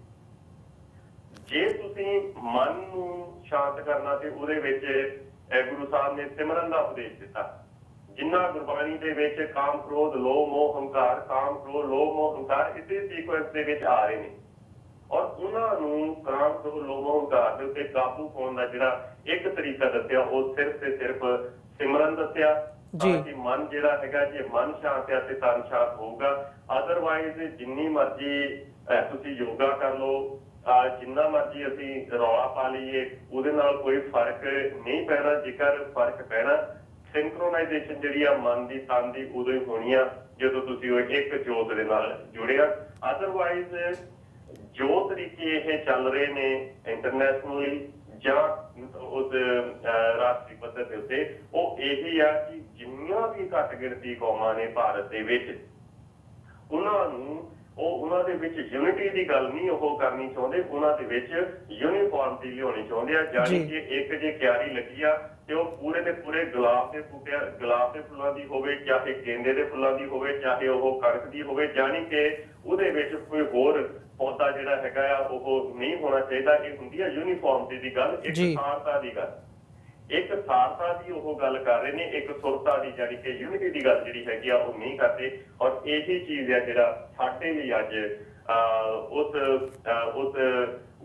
ਜੇ ਤੁਸੀਂ ਮਨ ਨੂੰ ਸ਼ਾਂਤ ਕਰਨਾ ਤੇ ਉਹਦੇ ਵਿੱਚ ਗੁਰੂ ਸਾਹਿਬ ਨੇ ਸਿਮਰਨ ਦਾ ਉਪਦੇਸ਼ ਦਿੱਤਾ। ਜਿੰਨਾ ਗੁਰਬਾਣੀ ਦੇ ਵਿੱਚ ਕਾਮ, ਕ੍ਰੋਧ, ਲੋਭ, ਮੋਹ, ਹੰਕਾਰ, ਕਾਮ, ਕ੍ਰੋਧ, ਲੋਭ, ਮੋਹ, ਹੰਕਾਰ ਇਸੇ ਸੀਕੁਐਂਸ ਦੇ ਵਿੱਚ ਆ ਰਹੇ ਨੇ। ਔਰ ਉਹਨਾਂ ਨੂੰ ਕਾਮ, ਕ੍ਰੋਧ, ਲੋਭ, ਮੋਹ, ਹੰਕਾਰ ਦੇ ਉੱਤੇ ਕਾਬੂ ਪਾਉਣ ਦਾ ਜਿਹੜਾ ਇੱਕ ਤਰੀਕਾ ਦੱਸਿਆ ਉਹ ਸਿਰਫ ਤੇ ਸਿਰਫ ਸਿਮਰਨ ਦੱਸਿਆ ਕਿ ਮਨ ਜਿਹੜਾ ਹੈਗਾ, ਜੇ ਮਨ ਸ਼ਾਂਤ ਹੈ ਤੇ ਤਨ ਸ਼ਾਂਤ ਹੋਊਗਾ। ਅਦਰਵਾਈਜ਼ ਜਿੰਨੀ ਮਰਜ਼ੀ ਤੁਸੀਂ ਯੋਗਾ ਕਰ ਲਓ, ਜਿੰਨਾ ਮਰਜ਼ੀ ਅਸੀਂ ਰੌਲਾ ਪਾ ਲਈਏ, ਉਹਦੇ ਨਾਲ ਕੋਈ ਫਰਕ ਨਹੀਂ ਪੈਣਾ। ਜੇਕਰ ਫਰਕ ਪੈਣਾ, ਸਿੰਕਰੋਨਾਈਜ਼ੇਸ਼ਨ ਜਿਹੜੀ ਆ ਮਨ ਦੀ ਤਨ ਦੀ ਉਦੋਂ ਹੀ ਹੋਣੀ ਆ ਜਦੋਂ ਤੁਸੀਂ ਉਹ ਇੱਕ ਜੋਤ ਦੇ ਨਾਲ ਜੁੜਿਆ। ਅਦਰਵਾਈਜ਼ ਜੋ ਤਰੀਕੇ ਇਹ ਚੱਲ ਰਹੇ ਨੇ ਇੰਟਰਨੈਸ਼ਨਲੀ ਜਾਂ ਉਸ ਰਾਸ਼ਟਰੀ ਪੱਧਰ ਦੇ ਉੱਤੇ, ਉਹ ਇਹੀ ਆ ਕਿ ਜਿੰਨੀਆਂ ਵੀ ਘੱਟ ਗਿਣਤੀ ਕੌਮਾਂ ਨੇ ਭਾਰਤ ਦੇ ਵਿੱਚ, ਉਹਨਾਂ ਦੇ ਵਿੱਚ ਯੂਨਿਟੀ ਦੀ ਗੱਲ ਨਹੀਂ ਉਹ ਕਰਨੀ ਚਾਹੁੰਦੇ, ਉਹਨਾਂ ਦੇ ਵਿੱਚ ਯੂਨੀਫਾਰਮਿਟੀ ਲਿਆਉਣੀ ਚਾਹੁੰਦੇ ਆ। ਜਾਣੀ ਕਿ ਇੱਕ ਜੇ ਕਿਆਰੀ ਲੱਗੀ ਆ ਤੇ ਉਹ ਪੂਰੇ ਦੇ ਪੂਰੇ ਗੁਲਾਬ ਦੇ ਫੁੱਲਾਂ ਦੀ ਹੋਵੇ, ਚਾਹੇ ਗੇਂਦੇ ਦੇ ਫੁੱਲਾਂ ਦੀ ਹੋਵੇ, ਚਾਹੇ ਉਹ ਕਣਕ ਦੀ ਹੋਵੇ। ਜਾਣੀ ਕਿ ਉਹਦੇ ਵਿੱਚ ਕੋਈ ਹੋਰ ਪੌਦਾ ਜਿਹੜਾ ਹੈਗਾ ਆ ਉਹ ਨਹੀਂ ਹੋਣਾ ਚਾਹੀਦਾ। ਇਹ ਹੁੰਦੀ ਆ ਯੂਨੀਫਾਰਮਿਟੀ ਦੀ ਗੱਲ, ਇੱਕ ਸਾਰਤਾ ਦੀ ਗੱਲ। ਇੱਕ ਸਾਰਤਾ ਦੀ ਉਹ ਗੱਲ ਕਰ ਰਹੇ ਨੇ, ਇੱਕ ਸੁਰਤਾ ਦੀ, ਜਾਣੀ ਕਿ ਯੂਨਿਟੀ ਦੀ ਗੱਲ ਜਿਹੜੀ ਹੈਗੀ ਆ ਉਹ ਨਹੀਂ ਕਰਦੇ। ਔਰ ਇਹੀ ਚੀਜ਼ ਆ ਜਿਹੜਾ ਸਾਡੇ ਲਈ ਅੱਜ ਉਸ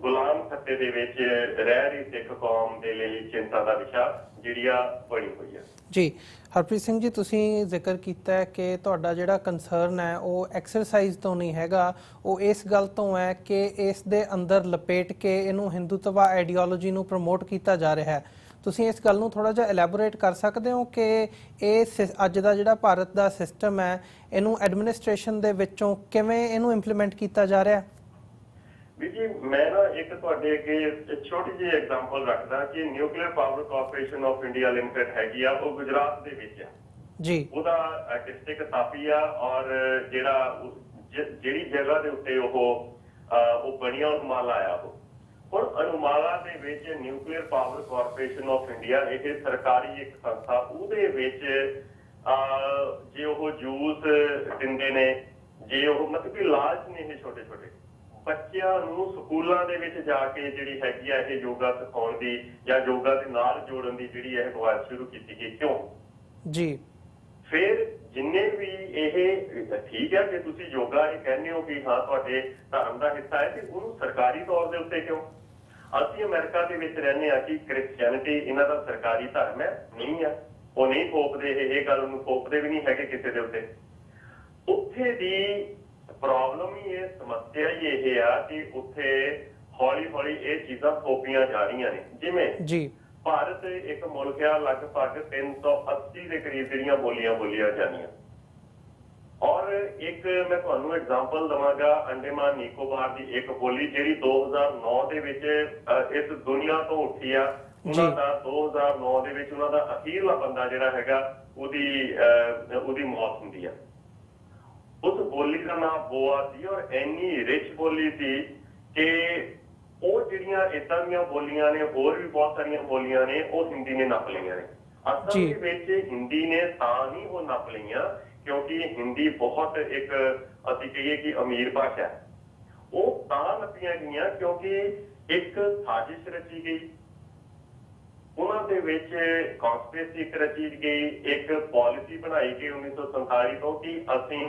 ਗੁਲਾਮ ਖੱਤੇ ਦੇ ਵਿੱਚ ਰਹਿ ਰਹੀ ਸਿੱਖ ਕੌਮ ਦੇ ਲਈ ਚਿੰਤਾ ਦਾ ਵਿਸ਼ਾ ਜਿਹੜੀ ਆ ਬਣੀ ਹੋਈ ਹੈ। ਜੀ ਹਰਪ੍ਰੀਤ ਸਿੰਘ ਜੀ, ਤੁਸੀਂ ਜ਼ਿਕਰ ਕੀਤਾ ਹੈ ਕਿ ਤੁਹਾਡਾ ਜਿਹੜਾ ਕੰਸਰਨ ਹੈ ਉਹ ਐਕਸਰਸਾਈਜ਼ ਤੋਂ ਨਹੀਂ ਹੈਗਾ, ਉਹ ਇਸ ਗੱਲ ਤੋਂ ਹੈ ਕਿ ਇਸ ਦੇ ਅੰਦਰ ਲਪੇਟ ਕੇ ਇਹਨੂੰ ਹਿੰਦੂਤਵਾ ਆਈਡੀਓਲੋਜੀ ਨੂੰ ਪ੍ਰਮੋਟ ਕੀਤਾ ਜਾ ਰਿਹਾ ਹੈ। ਤੁਸੀਂ ਇਸ ਗੱਲ ਨੂੰ ਥੋੜਾ ਜਿਹਾ ਐਲੈਬੋਰੇਟ ਕਰ ਸਕਦੇ ਹੋ ਕਿ ਇਹ ਅੱਜ ਦਾ ਜਿਹੜਾ ਭਾਰਤ ਦਾ ਸਿਸਟਮ ਹੈ ਇਹਨੂੰ ਐਡਮਿਨਿਸਟ੍ਰੇਸ਼ਨ ਦੇ ਵਿੱਚੋਂ ਕਿਵੇਂ ਇਹਨੂੰ ਇੰਪਲੀਮੈਂਟ ਕੀਤਾ ਜਾ ਰਿਹਾ ਹੈ? ਵੀ ਜੀ ਮੈਂ ਨਾ ਇੱਕ ਤੁਹਾਡੇ ਅੱਗੇ ਛੋਟੀ ਜਿਹੀ ਐਗਜ਼ਾਮਪਲ ਰੱਖਦਾ ਕਿ nuclear power corporation of India limited ਹੈਗੀ ਆ, ਉਹ ਗੁਜਰਾਤ ਦੇ ਵਿੱਚ ਆ ਜੀ। ਉਹਦਾ ਡਿਸਟ੍ਰਿਕਟ ਤਾਪੀ ਆ, ਔਰ ਜਿਹੜੀ ਜਗ੍ਹਾ ਦੇ ਉੱਤੇ ਉਹ ਬਣੀਆਂ ਅਨੁਮਾਲਾ ਆ ਹੁਣ ਅਨੁਮਾਲਾ ਦੇ ਵਿੱਚ nuclear power corporation of India ਇਹ ਸਰਕਾਰੀ ਇੱਕ ਸੰਸਥਾ, ਉਹਦੇ ਵਿੱਚ ਜੇ ਉਹ ਜੂਸ ਦਿੰਦੇ ਨੇ, ਜੇ ਉਹ ਮਤਲਬ ਕਿ ਲਾਲਚ ਨੇ ਇਹ ਛੋਟੇ ਛੋਟੇ ਬੱਚਿਆਂ ਨੂੰ ਸਕੂਲਾਂ ਦੇ ਵਿੱਚ ਜਾ ਕੇ ਜਿਹੜੀ ਹੈਗੀ ਆ ਇਹ ਯੋਗਾ ਸਿਖਾਉਣ ਦੀ ਜਾਂ ਯੋਗਾ ਦੇ ਨਾਲ ਜੋੜਨ ਦੀ ਜਿਹੜੀ ਇਹ ਅਗਵਾਈ ਸ਼ੁਰੂ ਕੀਤੀ ਗਈ। ਕਿਉਂ ਜੀ? ਫਿਰ ਜਿੰਨੇ ਵੀ ਇਹ ਠੀਕ ਹੈ ਕਿ ਤੁਸੀਂ ਯੋਗਾ ਇਹ ਕਹਿੰਦੇ ਹੋ ਕਿ ਹਾਂ ਤੁਹਾਡੇ ਧਰਮ ਦਾ ਹਿੱਸਾ ਹੈ, ਤੇ ਉਹਨੂੰ ਸਰਕਾਰੀ ਤੌਰ ਦੇ ਉੱਤੇ ਕਿਉਂ? ਅਸੀਂ ਅਮਰੀਕਾ ਦੇ ਵਿੱਚ ਰਹਿੰਦੇ ਹਾਂ ਕਿ ਕ੍ਰਿਸਚੀਅਨਿਟੀ ਇਹਨਾਂ ਦਾ ਸਰਕਾਰੀ ਧਰਮ ਹੈ, ਨਹੀਂ ਹੈ, ਉਹ ਨਹੀਂ ਥੋਪਦੇ, ਇਹ ਗੱਲ ਨੂੰ ਥੋਪਦੇ ਵੀ ਨਹੀਂ ਹੈਗੇ ਕਿਸੇ ਦੇ ਉੱਤੇ। ਉੱਥੇ ਦੀ ਪ੍ਰੋਬਲਮ ਹੀ ਇਹ ਸਮੱਸਿਆ ਹੀ ਇਹ ਆ ਕਿ ਉੱਥੇ ਹੌਲੀ ਹੌਲੀ ਇਹ ਚੀਜ਼ਾਂ ਥੋਪੀਆਂ ਜਾ ਰਹੀਆਂ ਨੇ। ਜਿਵੇਂ ਜੀ ਭਾਰਤ ਇੱਕ ਮੁਲਕ ਆ, ਲਗਭਗ 380 ਦੇ ਕਰੀਬ ਜਿਹੜੀਆਂ ਬੋਲੀਆਂ ਜਾਂਦੀਆਂ, ਔਰ ਇੱਕ ਮੈਂ ਤੁਹਾਨੂੰ ਐਗਜ਼ਾਮਪਲ ਦਵਾਂਗਾ ਅੰਡੇਮਾਨ ਨਿਕੋਬਾਰ ਦੀ ਇੱਕ ਬੋਲੀ ਜਿਹੜੀ 2009 ਦੇ ਵਿੱਚ ਇਸ ਦੁਨੀਆ ਤੋਂ ਉੱਠੀ ਆ। ਉਹਨਾਂ ਦਾ 2009 ਦੇ ਵਿੱਚ ਉਹਨਾਂ ਦਾ ਅਖੀਰਲਾ ਬੰਦਾ ਜਿਹੜਾ ਹੈਗਾ ਉਹਦੀ ਮੌਤ ਹੁੰਦੀ ਆ। ਉਸ ਬੋਲੀ ਦਾ ਨਾਮ ਬੋਆ ਸੀ, ਔਰ ਇੰਨੀ ਰਿਚ ਬੋਲੀ ਸੀ ਕਿ ਉਹ ਜਿਹੜੀਆਂ ਏਦਾਂ ਦੀਆਂ ਬੋਲੀਆਂ ਨੇ, ਹੋਰ ਵੀ ਬਹੁਤ ਸਾਰੀਆਂ ਬੋਲੀਆਂ ਨੇ, ਉਹ ਹਿੰਦੀ ਨੇ ਨੱਪ ਲਈਆਂ ਨੇ। ਅਸਲ ਦੇ ਵਿੱਚ ਹਿੰਦੀ ਨੇ ਤਾਂ ਹੀ ਉਹ ਨੱਪ ਲਈਆਂ ਕਿਉਂਕਿ ਹਿੰਦੀ ਬਹੁਤ ਇੱਕ ਅਸੀਂ ਕਹੀਏ ਕਿ ਅਮੀਰ ਭਾਸ਼ਾ ਹੈ। ਉਹ ਤਾਂ ਨੱਪੀਆਂ ਗਈਆਂ ਕਿਉਂਕਿ ਇੱਕ ਸਾਜ਼ਿਸ਼ ਰਚੀ ਗਈ, ਉਹਨਾਂ ਦੇ ਵਿੱਚ ਕਨਸਪੀਰੇਸੀ ਇੱਕ ਰਚੀ ਗਈ, ਇੱਕ ਪਾਲਿਸੀ ਬਣਾਈ ਗਈ 1947 ਤੋਂ ਕਿ ਅਸੀਂ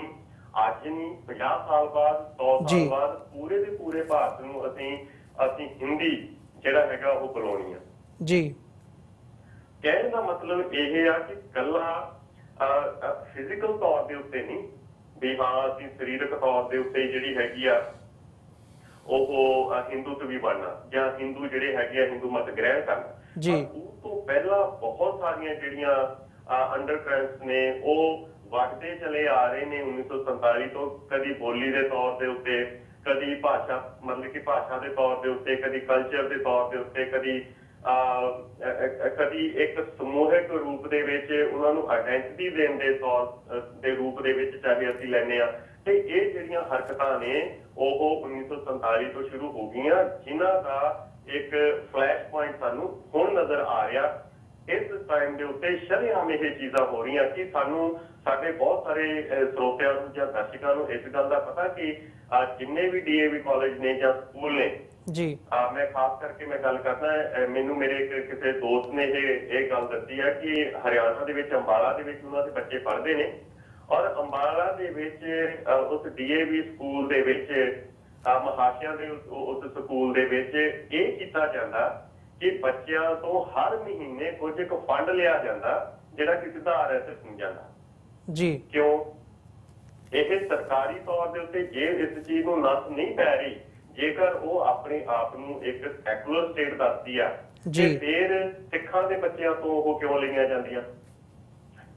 ਅੱਜ ਨਹੀਂ 50 ਸਾਲ ਬਾਅਦ 100 ਸਾਲ ਬਾਅਦ ਪੂਰੇ ਦੇ ਪੂਰੇ ਭਾਰਤ ਨੂੰ ਅਸੀਂ ਹਿੰਦੀ ਜਿਹੜਾ ਹੈਗਾ ਉਹ ਬੁਲਾਉਣੀ ਆ। ਜੀ ਕਹਿਣ ਦਾ ਮਤਲਬ ਇਹ ਆ ਕਿ ਕੱਲਾ ਫਿਜ਼ੀਕਲ ਤੌਰ ਦੇ ਉੱਤੇ ਨਹੀਂ ਵੀ ਹਾਂ ਅਸੀਂ ਸਰੀਰਕ ਤੌਰ ਦੇ ਉੱਤੇ ਜਿਹੜੀ ਹੈਗੀ ਆ ਉਹ ਹਿੰਦੂ ਤੋਂ ਵੀ ਬਣਨਾ ਜਾਂ ਹਿੰਦੂ ਜਿਹੜੇ ਹੈਗੇ ਆ ਹਿੰਦੂ ਮਤ ਗ੍ਰਹਿਣ ਕਰਨਾ। ਜੀ ਉਹ ਤੋਂ ਪਹਿਲਾਂ ਬਹੁਤ ਸਾਰੀਆਂ ਜਿਹੜੀਆਂ ਅੰਡਰਕਰੈਂਟਸ ਨੇ ਉਹ ਵੱਧਦੇ ਚਲੇ ਆ ਰਹੇ ਨੇ 1947 ਤੋਂ, ਕਦੀ ਬੋਲੀ ਦੇ ਤੌਰ ਦੇ ਉੱਤੇ, ਕਦੀ ਭਾਸ਼ਾ ਮਤਲਬ ਕਿ ਭਾਸ਼ਾ ਦੇ ਤੌਰ ਦੇ ਉੱਤੇ, ਕਦੀ ਕਲਚਰ ਦੇ ਤੌਰ ਦੇ ਉੱਤੇ, ਕਦੀ ਇੱਕ ਸਮੂਹਿਕ ਰੂਪ ਦੇ ਵਿੱਚ ਉਹਨਾਂ ਨੂੰ ਆਇਡੈਂਟੀਟੀ ਦੇਣ ਦੇ ਤੌਰ ਦੇ ਰੂਪ ਦੇ ਵਿੱਚ ਚਾਹੇ ਅਸੀਂ ਲੈਂਦੇ ਹਾਂ। ਤੇ ਇਹ ਜਿਹੜੀਆਂ ਹਰਕਤਾਂ ਨੇ ਉਹ 1947 ਤੋਂ ਸ਼ੁਰੂ ਹੋ ਗਈਆਂ, ਜਿਨ੍ਹਾਂ ਦਾ ਇੱਕ ਫਲੈਸ਼ ਪੁਆਇੰਟ ਸਾਨੂੰ ਹੁਣ ਨਜ਼ਰ ਆ ਰਿਹਾ। ਇਸ ਟਾਈਮ ਦੇ ਉੱਤੇ ਸ਼ਰੇਆਮ ਇਹ ਚੀਜ਼ਾਂ ਹੋ ਰਹੀਆਂ ਕਿ ਸਾਡੇ ਬਹੁਤ ਸਾਰੇ ਸਰੋਤਿਆਂ ਨੂੰ ਜਾਂ ਦਰਸ਼ਕਾਂ ਨੂੰ ਇਸ ਗੱਲ ਦਾ ਪਤਾ ਕਿ ਜਿੰਨੇ ਵੀ DAV ਕਾਲਜ ਨੇ ਜਾਂ ਸਕੂਲ ਨੇ ਜੀ, ਮੈਂ ਖਾਸ ਕਰਕੇ ਮੈਂ ਗੱਲ ਕਰਦਾ, ਮੈਨੂੰ ਮੇਰੇ ਕਿਸੇ ਦੋਸਤ ਨੇ ਇਹ ਗੱਲ ਦੱਸੀ ਹੈ ਕਿ ਹਰਿਆਣਾ ਦੇ ਵਿੱਚ ਅੰਬਾਲਾ ਦੇ ਵਿੱਚ ਉਹਨਾਂ ਦੇ ਬੱਚੇ ਪੜ੍ਹਦੇ ਨੇ, ਔਰ ਅੰਬਾਲਾ ਦੇ ਵਿੱਚ ਉਸ DAV ਸਕੂਲ ਦੇ ਵਿੱਚ ਮਹਾਸ਼ਿਆਂ ਦੇ ਉਸ ਸਕੂਲ ਦੇ ਵਿੱਚ ਇਹ ਕੀਤਾ ਜਾਂਦਾ ਕਿ ਬੱਚਿਆਂ ਤੋਂ ਹਰ ਮਹੀਨੇ ਕੁਝ ਇੱਕ ਫੰਡ ਲਿਆ ਜਾਂਦਾ ਜਿਹੜਾ ਕਿ ਸਿੱਧਾ RSS ਨੂੰ ਜਾਂਦਾ ਜੀ। ਕਿਉਂ? ਇਹ ਸਰਕਾਰੀ ਤੌਰ ਦੇ ਉੱਤੇ ਜੇ ਇਸ ਚੀਜ਼ ਨੂੰ ਨੱਥ ਨਹੀਂ ਪੈ ਰਹੀ, ਜੇਕਰ ਉਹ ਆਪਣੇ ਆਪ ਨੂੰ ਇੱਕ ਸੈਕੂਲਰ ਸਟੇਟ ਦੱਸਦੀ ਆ, ਤੇ ਫਿਰ ਸਿੱਖਾਂ ਦੇ ਬੱਚਿਆਂ ਤੋਂ ਉਹ ਕਿਉਂ ਲਈਆਂ ਜਾਂਦੀਆਂ?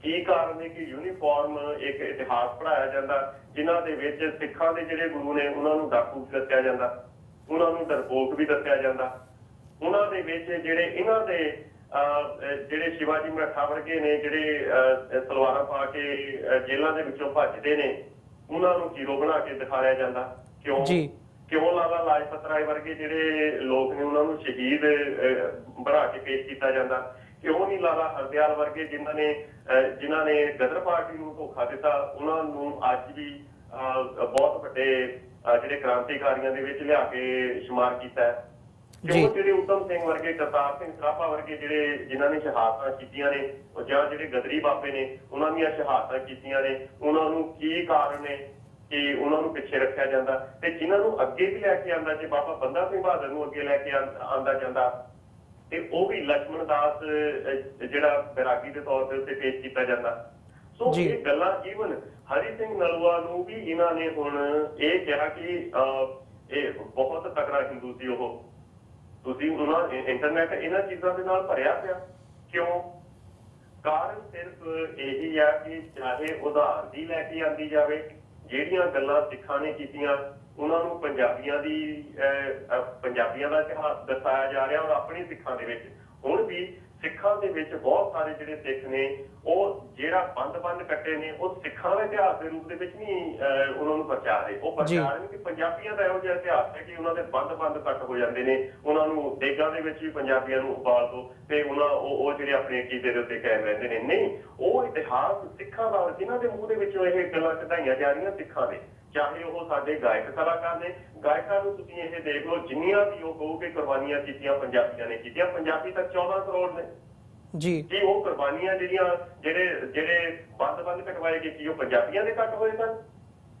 ਕੀ ਕਾਰਨ ਹੈ ਕਿ ਯੂਨੀਫਾਰਮ ਇੱਕ ਇਤਿਹਾਸ ਪੜ੍ਹਾਇਆ ਜਾਂਦਾ ਜਿਨ੍ਹਾਂ ਦੇ ਵਿੱਚ ਸਿੱਖਾਂ ਦੇ ਜਿਹੜੇ ਗੁਰੂ ਨੇ ਉਹਨਾਂ ਨੂੰ ਡਾਕੂ ਵੀ ਦੱਸਿਆ ਜਾਂਦਾ, ਉਹਨਾਂ ਨੂੰ ਡਰਪੋਕ ਵੀ ਦੱਸਿਆ ਜਾਂਦਾ, ਉਹਨਾਂ ਦੇ ਵਿੱਚ ਜਿਹੜੇ ਇਹਨਾਂ ਦੇ ਜਿਹੜੇ ਸ਼ਿਵਾਜੀ ਮਰਾਠਾ ਵਰਗੇ ਨੇ ਜਿਹੜੇ ਤਲਵਾਰਾਂ ਪਾ ਕੇ ਜੇਲ੍ਹਾਂ ਦੇ ਵਿੱਚੋਂ ਭੱਜਦੇ ਨੇ, ਉਹਨਾਂ ਨੂੰ ਹੀਰੋ ਬਣਾ ਕੇ ਦਿਖਾਇਆ ਜਾਂਦਾ। ਕਿਉਂ ਲਾਲਾ ਲਾਜਪਤ ਰਾਏ ਵਰਗੇ ਜਿਹੜੇ ਲੋਕ ਨੇ ਉਹਨਾਂ ਨੂੰ ਸ਼ਹੀਦ ਬਣਾ ਕੇ ਪੇਸ਼ ਕੀਤਾ ਜਾਂਦਾ? ਕਿਉਂ ਨਹੀਂ ਲਾਲਾ ਹਰਦਿਆਲ ਵਰਗੇ ਜਿਨ੍ਹਾਂ ਨੇ ਗਦਰ ਪਾਰਟੀ ਨੂੰ ਧੋਖਾ ਦਿੱਤਾ ਉਹਨਾਂ ਨੂੰ ਅੱਜ ਵੀ ਬਹੁਤ ਵੱਡੇ ਜਿਹੜੇ ਕ੍ਰਾਂਤੀਕਾਰੀਆਂ ਦੇ ਵਿੱਚ ਲਿਆ ਕੇ ਸ਼ੁਮਾਰ ਕੀਤਾ ਹੈ? ਕਿਉਂ ਜਿਹੜੇ ਊਧਮ ਸਿੰਘ ਵਰਗੇ, ਕਰਤਾਰ ਸਿੰਘ ਸਰਾਭਾ ਵਰਗੇ ਜਿਨ੍ਹਾਂ ਨੇ ਸ਼ਹਾਦਤਾਂ ਕੀਤੀਆਂ ਨੇ, ਜਾਂ ਜਿਹੜੇ ਗਦਰੀ ਬਾਬੇ ਨੇ ਉਹਨਾਂ ਦੀਆਂ ਸ਼ਹਾਦਤਾਂ ਕੀਤੀਆਂ ਨੇ, ਉਹਨਾਂ ਨੂੰ ਕੀ ਕਾਰਨ ਨੇ ਕਿ ਉਹਨਾਂ ਨੂੰ ਪਿੱਛੇ ਰੱਖਿਆ ਜਾਂਦਾ? ਤੇ ਜਿਨ੍ਹਾਂ ਨੂੰ ਅੱਗੇ ਵੀ ਲੈ ਕੇ ਆਉਂਦਾ, ਜੇ ਬਾਬਾ ਬੰਦਾ ਸਿੰਘ ਬਹਾਦਰ ਨੂੰ ਅੱਗੇ ਲੈ ਕੇ ਆਉਂਦਾ ਜਾਂਦਾ ਤੇ ਉਹ ਵੀ ਲక్ష్మణ ਦਾਸ ਜਿਹੜਾ ਬੈਰਾਗੀ ਦੇ ਤੌਰ ਦੇ ਉੱਤੇ ਪੇਸ਼ ਕੀਤਾ ਜਾਂਦਾ। ਸੋ ਇਹ ਗੱਲਾਂ ਈਵਨ ਹਰੀ ਸਿੰਘ ਨਲੂਆ ਨੂੰ ਵੀ ਇਹਨਾਂ ਨੇ ਹੁਣ ਇਹ ਕਿਹਾ ਕਿ ਇਹ ਬਹੁਤ ਤਕੜਾ ਹਿੰਦੂ ਸੀ ਉਹ। ਤੁਸੀਂ ਇੰਟਰਨੈਟ ਇਹਨਾਂ ਚੀਜ਼ਾਂ ਦੇ ਨਾਲ ਭਰਿਆ ਪਿਆ। ਕਿਉਂ? ਕਾਰਨ ਸਿਰਫ ਇਹੀ ਆ ਕਿ ਚਾਹੇ ਉਦਾਹਰਨ ਦੀ ਲੈ ਕੇ ਆਂਦੀ ਜਾਵੇ, ਜਿਹੜੀਆਂ ਗੱਲਾਂ ਸਿੱਖਾਂ ਨੇ ਕੀਤੀਆਂ ਉਹਨਾਂ ਨੂੰ ਪੰਜਾਬੀਆਂ ਦਾ ਇਤਿਹਾਸ ਦਰਸਾਇਆ ਜਾ ਰਿਹਾ ਔਰ ਆਪਣੀ ਸਿੱਖਾਂ ਦੇ ਵਿੱਚ ਹੁਣ ਵੀ ਸਿੱਖਾਂ ਦੇ ਵਿੱਚ ਬਹੁਤ ਸਾਰੇ ਜਿਹੜੇ ਸਿੱਖ ਨੇ ਉਹ ਜਿਹੜਾ ਬੰਦ ਕੱਟੇ ਨੇ ਉਹ ਸਿੱਖਾਂ ਦੇ ਇਤਿਹਾਸ ਦੇ ਰੂਪ ਦੇ ਵਿੱਚ ਨਹੀਂ ਉਹਨਾਂ ਨੂੰ ਪ੍ਰਚਾਰ ਰਹੇ। ਉਹ ਪ੍ਰਚਾਰ ਨੇ ਕਿ ਪੰਜਾਬੀਆਂ ਦਾ ਇਹੋ ਜਿਹਾ ਇਤਿਹਾਸ ਹੈ ਕਿ ਉਹਨਾਂ ਦੇ ਬੰਦ ਕੱਟ ਹੋ ਜਾਂਦੇ ਨੇ, ਉਹਨਾਂ ਨੂੰ ਦੇਗਾਂ ਦੇ ਵਿੱਚ ਵੀ ਪੰਜਾਬੀਆਂ ਨੂੰ ਉਬਾਲ ਦੋ ਤੇ ਉਹ ਜਿਹੜੇ ਆਪਣੇ ਅਕੀਦੇ ਦੇ ਉੱਤੇ ਕਾਇਮ ਰਹਿੰਦੇ ਨੇ। ਨਹੀਂ, ਉਹ ਇਤਿਹਾਸ ਸਿੱਖਾਂ ਦਾ ਜਿਨ੍ਹਾਂ ਦੇ ਮੂੰਹ ਦੇ ਵਿੱਚੋਂ ਇਹ ਗੱਲਾਂ ਕਢਾਈਆਂ ਜਾ ਰਹੀਆਂ ਸਿੱਖਾਂ ਦੇ, ਚਾਹੇ ਉਹ ਸਾਡੇ ਗਾਇਕ ਕਲਾਕਾਰ ਨੇ। ਗਾਇਕਾਂ ਨੂੰ ਤੁਸੀਂ ਇਹ ਦੇਖ ਲਓ, ਜਿੰਨੀਆਂ ਵੀ ਉਹ ਕਹੋਗੇ ਕੁਰਬਾਨੀਆਂ ਕੀਤੀਆਂ ਪੰਜਾਬੀਆਂ ਨੇ ਕੀਤੀਆਂ, ਪੰਜਾਬੀ ਤਾਂ 14 ਕਰੋੜ ਨੇ ਜੀ। ਕੀ ਉਹ ਕੁਰਬਾਨੀਆਂ ਜਿਹੜੇ ਬੰਦ ਕਟਵਾਏ ਗਏ ਕੀ ਉਹ ਪੰਜਾਬੀਆਂ ਦੇ ਘੱਟ ਹੋਏ ਸਨ?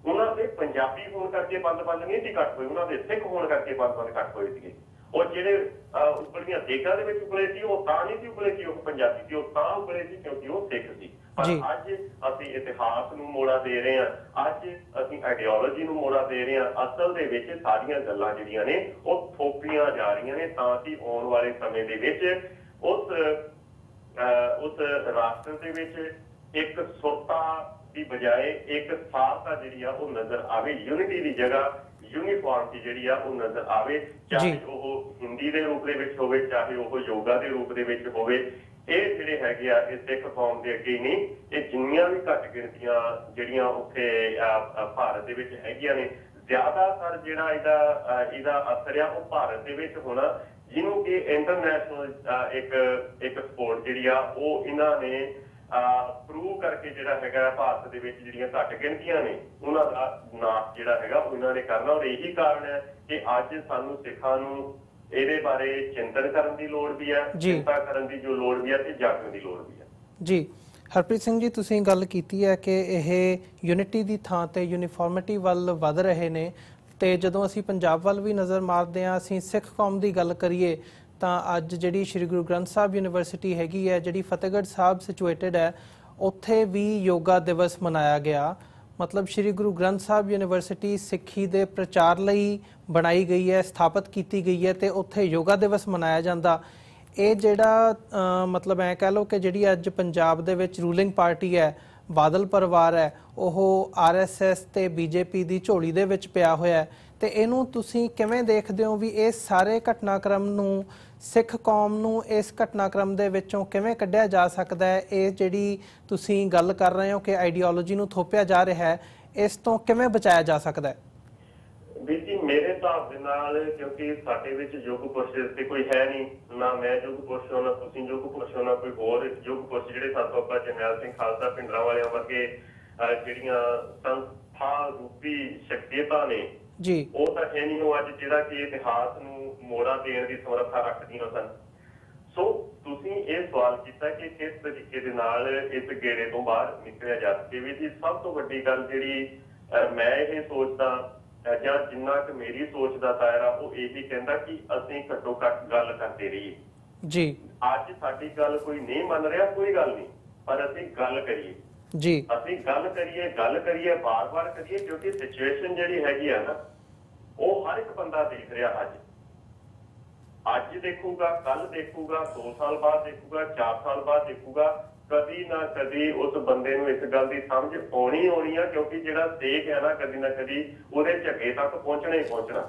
ਉਹਨਾਂ ਦੇ ਪੰਜਾਬੀ ਹੋਣ ਕਰਕੇ ਬੰਦ ਨਹੀਂ ਸੀ ਘੱਟ ਹੋਏ, ਉਹਨਾਂ ਦੇ ਸਿੱਖ ਹੋਣ ਕਰਕੇ ਬੰਦ ਘੱਟ ਹੋਏ ਸੀਗੇ। ਉਹ ਜਿਹੜੇ ਉਪਰਲੀਆਂ ਦੇਗਾਂ ਦੇ ਵਿੱਚ ਉਪਲੇ ਸੀ ਉਹ ਤਾਂ ਨਹੀਂ ਸੀ ਉਪਲੇ ਕਿ ਉਹ ਪੰਜਾਬੀ ਸੀ, ਉਹ ਤਾਂ ਉਪਲੇ ਸੀ ਕਿਉਂਕਿ ਉਹ ਸਿੱਖ ਸੀ। ਪਰ ਅੱਜ ਅਸੀਂ ਇਤਿਹਾਸ ਨੂੰ ਮੋੜਾ ਦੇ ਰਹੇ ਹਾਂ, ਅੱਜ ਅਸੀਂ ਆਈਡੀਓਲੋਜੀ ਨੂੰ ਮੋੜਾ ਦੇ ਰਹੇ ਹਾਂ। ਅਸਲ ਦੇ ਵਿੱਚ ਸਾਰੀਆਂ ਗੱਲਾਂ ਜਿਹੜੀਆਂ ਨੇ ਉਹ ਥੋਪੀਆਂ ਜਾ ਰਹੀਆਂ ਨੇ ਤਾਂ ਕਿ ਆਉਣ ਵਾਲੇ ਸਮੇਂ ਦੇ ਵਿੱਚ ਉਸ ਰਾਸ਼ਟਰ ਦੇ ਵਿੱਚ ਇੱਕ ਸੁਰਤਾ ਦੀ ਬਜਾਏ ਇੱਕ ਸਾਰਤਾ ਜਿਹੜੀ ਆ ਉਹ ਨਜ਼ਰ ਆਵੇ, ਯੂਨਿਟੀ ਦੀ ਜਗ੍ਹਾ ਯੂਨੀਫਾਰਮਿਟੀ ਜਿਹੜੀ ਆ ਉਹ ਨਜ਼ਰ ਆਵੇ, ਚਾਹੇ ਉਹ ਹਿੰਦੀ ਦੇ ਰੂਪ ਦੇ ਵਿੱਚ ਹੋਵੇ, ਚਾਹੇ ਉਹ ਯੋਗਾ ਦੇ ਰੂਪ ਦੇ ਵਿੱਚ ਹੋਵੇ। ਇਹ ਜਿਹੜੇ ਹੈਗੇ ਆ ਇਹ ਸਿੱਖ ਕੌਮ ਦੇ ਅੱਗੇ ਨਹੀਂ, ਇਹ ਜਿੰਨੀਆਂ ਵੀ ਘੱਟ ਗਿਣਤੀਆਂ ਜਿਹੜੀਆਂ ਉੱਥੇ ਭਾਰਤ ਦੇ ਵਿੱਚ ਹੈਗੀਆਂ ਨੇ, ਜ਼ਿਆਦਾਤਰ ਜਿਹੜਾ ਇਹਦਾ ਅਸਰ ਆ ਉਹ ਭਾਰਤ ਦੇ ਵਿੱਚ ਹੋਣਾ, ਜਿਹਨੂੰ ਕਿ ਇੰਟਰਨੈਸ਼ਨਲ ਇੱਕ ਸਪੋਰਟ ਜਿਹੜੀ ਆ ਉਹ ਇਹਨਾਂ ਨੇ ਪ੍ਰੂਵ ਕਰਕੇ ਜਿਹੜਾ ਹੈਗਾ ਭਾਰਤ ਦੇ ਵਿੱਚ ਜਿਹੜੀਆਂ ਘੱਟ ਗਿਣਤੀਆਂ ਨੇ ਉਹਨਾਂ ਦਾ ਨਾਸ਼ ਜਿਹੜਾ ਹੈਗਾ ਉਹ ਇਹਨਾਂ ਨੇ ਕਰਨਾ। ਔਰ ਇਹੀ ਕਾਰਨ ਹੈ ਕਿ ਅੱਜ ਸਾਨੂੰ ਸਿੱਖਾਂ ਨੂੰ ਇਹਦੇ ਬਾਰੇ ਚਿੰਤਨ ਕਰਨ ਦੀ ਲੋੜ ਵੀ ਹੈ, ਚਿੰਤਾ ਕਰਨ ਦੀ ਜੋ ਲੋੜ ਵੀ ਹੈ ਤੇ ਜਾਗਣ ਦੀ ਲੋੜ ਵੀ ਹੈ। ਜੀ ਹਰਪ੍ਰੀਤ ਸਿੰਘ ਜੀ, ਤੁਸੀਂ ਗੱਲ ਕੀਤੀ ਹੈ ਕਿ ਇਹ ਯੂਨਿਟੀ ਦੀ ਥਾਂ ਤੇ ਯੂਨੀਫਾਰਮਿਟੀ ਵੱਲ ਵਧ ਰਹੇ ਨੇ, ਤੇ ਜਦੋਂ ਅਸੀਂ ਪੰਜਾਬ ਵੱਲ ਵੀ ਨਜ਼ਰ ਮਾਰਦੇ ਹਾਂ, ਅਸੀਂ ਸਿੱਖ ਕੌਮ ਦੀ ਗੱਲ ਕਰੀਏ ਤਾਂ ਅੱਜ ਜਿਹੜੀ ਸ਼੍ਰੀ ਗੁਰੂ ਗ੍ਰੰਥ ਸਾਹਿਬ ਯੂਨੀਵਰਸਿਟੀ ਹੈਗੀ ਹੈ, ਜਿਹੜੀ ਫਤਿਹਗੜ੍ਹ ਸਾਹਿਬ ਸਿਚੁਏਟਡ ਹੈ, ਉੱਥੇ ਵੀ ਯੋਗਾ ਦਿਵਸ ਮਨਾਇਆ ਗਿਆ। ਮਤਲਬ ਸ਼੍ਰੀ ਗੁਰੂ ਗ੍ਰੰਥ ਸਾਹਿਬ ਯੂਨੀਵਰਸਿਟੀ ਸਿੱਖੀ ਦੇ ਪ੍ਰਚਾਰ ਲਈ ਬਣਾਈ ਗਈ ਹੈ, ਸਥਾਪਿਤ ਕੀਤੀ ਗਈ ਹੈ, ਤੇ ਉੱਥੇ ਯੋਗਾ ਦਿਵਸ ਮਨਾਇਆ ਜਾਂਦਾ। ਇਹ ਜਿਹੜਾ ਮਤਲਬ ਐਂ ਕਹਿ ਲਓ ਕਿ ਜਿਹੜੀ ਅੱਜ ਪੰਜਾਬ ਦੇ ਵਿੱਚ ਰੂਲਿੰਗ ਪਾਰਟੀ ਹੈ, ਬਾਦਲ ਪਰਿਵਾਰ ਹੈ, ਉਹ RSS ਤੇ BJP ਦੀ ਝੋਲੀ ਦੇ ਵਿੱਚ ਪਿਆ ਹੋਇਆ, ਤੇ ਇਹਨੂੰ ਤੁਸੀਂ ਕਿਵੇਂ ਦੇਖਦੇ ਹੋ ਵੀ ਇਹ ਸਾਰੇ ਘਟਨਾਕ੍ਰਮ ਨੂੰ, ਸਿੱਖ ਕੌਮ ਨੂੰ ਇਸ ਘਟਨਾਕ੍ਰਮ ਦੇ ਵਿੱਚੋਂ ਕਿਵੇਂ ਕੱਢਿਆ ਜਾ ਸਕਦਾ ਹੈ? ਇਹ ਜਿਹੜੀ ਤੁਸੀਂ ਗੱਲ ਕਰ ਰਹੇ ਹੋ ਕਿ ਆਈਡੀਓਲੋਜੀ ਨੂੰ ਥੋਪਿਆ ਜਾ ਰਿਹਾ ਹੈ, ਇਸ ਤੋਂ ਕਿਵੇਂ ਬਚਾਇਆ ਜਾ ਸਕਦਾ ਹੈ? ਵੀਰ ਜੀ, ਮੇਰੇ ਹਿਸਾਬ ਦੇ ਨਾਲ, ਕਿਉਂਕਿ ਸਾਡੇ ਵਿੱਚ ਯੁੱਗ ਪੁਰਸ਼ ਤੇ ਕੋਈ ਹੈ ਨਹੀਂ, ਨਾ ਮੈਂ ਯੁੱਗ ਪੁਰਸ਼ ਹਾਂ, ਨਾ ਤੁਸੀਂ ਯੁੱਗ ਪੁਰਸ਼ ਹੋ, ਨਾ ਕੋਈ ਹੋਰ ਯੁੱਗ ਪੁਰਸ਼ ਜਿਹੜੇ ਸਾਥੋਂ ਆਪਾਂ ਜਰਨੈਲ ਸਿੰਘ ਖਾਲਸਾ ਭਿੰਡਰਾਂ ਵਾਲਿਆਂ ਵਰਗੇ ਜਿਹੜੀਆਂ ਸੰਸਥਾ ਰੂਪੀ ਸ਼ਖਸੀਅਤਾਂ ਨੇ ਜੀ, ਉਹ ਤਾਂ ਹੈ ਨਹੀਂ ਉਹ ਅੱਜ ਜਿਹੜਾ ਕਿ ਇਤਿਹਾਸ ਨੂੰ ਮੋੜਾ ਦੇਣ ਦੀ ਸਮਰੱਥਾ ਰੱਖਦੀਆਂ ਸਨ। ਸੋ ਤੁਸੀਂ ਇਹ ਸਵਾਲ ਕੀਤਾ ਕਿ ਕਿਸ ਤਰੀਕੇ ਦੇ ਨਾਲ ਇਸ ਗੇੜੇ ਤੋਂ ਬਾਹਰ ਨਿਕਲਿਆ ਜਾ ਸਕੇ। ਵੀ ਜੀ, ਸਭ ਤੋਂ ਵੱਡੀ ਗੱਲ ਜਿਹੜੀ ਮੈਂ ਇਹ ਸੋਚਦਾ ਜਾਂ ਜਿੰਨਾ ਕਿ ਮੇਰੀ ਸੋਚ ਦਾ ਦਾਇਰਾ ਉਹ ਇਹੀ ਕਹਿੰਦਾ ਕਿ ਅਸੀਂ ਘੱਟੋ ਘੱਟ ਗੱਲ ਕਰਦੇ ਰਹੀਏ ਜੀ। ਅੱਜ ਸਾਡੀ ਗੱਲ ਕੋਈ ਨਹੀਂ ਮੰਨ ਰਿਹਾ, ਕੋਈ ਗੱਲ ਨਹੀਂ, ਪਰ ਅਸੀਂ ਗੱਲ ਕਰੀਏ ਜੀ, ਅਸੀਂ ਗੱਲ ਕਰੀਏ ਬਾਰ-ਬਾਰ ਕਰੀਏ, ਕਿਉਂਕਿ ਸਿਚੁਏਸ਼ਨ ਜਿਹੜੀ ਹੈਗੀ ਆ ਨਾ ਉਹ ਹਰ ਇੱਕ ਬੰਦਾ ਦੇਖ ਰਿਹਾ। ਅੱਜ ਦੇਖੂਗਾ, ਕੱਲ ਦੇਖੂਗਾ, 2 ਸਾਲ ਬਾਅਦ ਦੇਖੂਗਾ, 4 ਸਾਲ ਬਾਅਦ ਦੇਖੂਗਾ, ਕਦੀ ਨਾ ਕਦੀ ਉਸ ਬੰਦੇ ਨੂੰ ਇਸ ਗੱਲ ਦੀ ਸਮਝ ਆਉਣੀ ਆ, ਕਿਉਂਕਿ ਜਿਹੜਾ ਸੇਕ ਹੈ ਨਾ ਕਦੀ ਨਾ ਕਦੀ ਉਹਦੇ ਝੱਗੇ ਤੱਕ ਪਹੁੰਚਣਾ ਹੀ ਪਹੁੰਚਣਾ।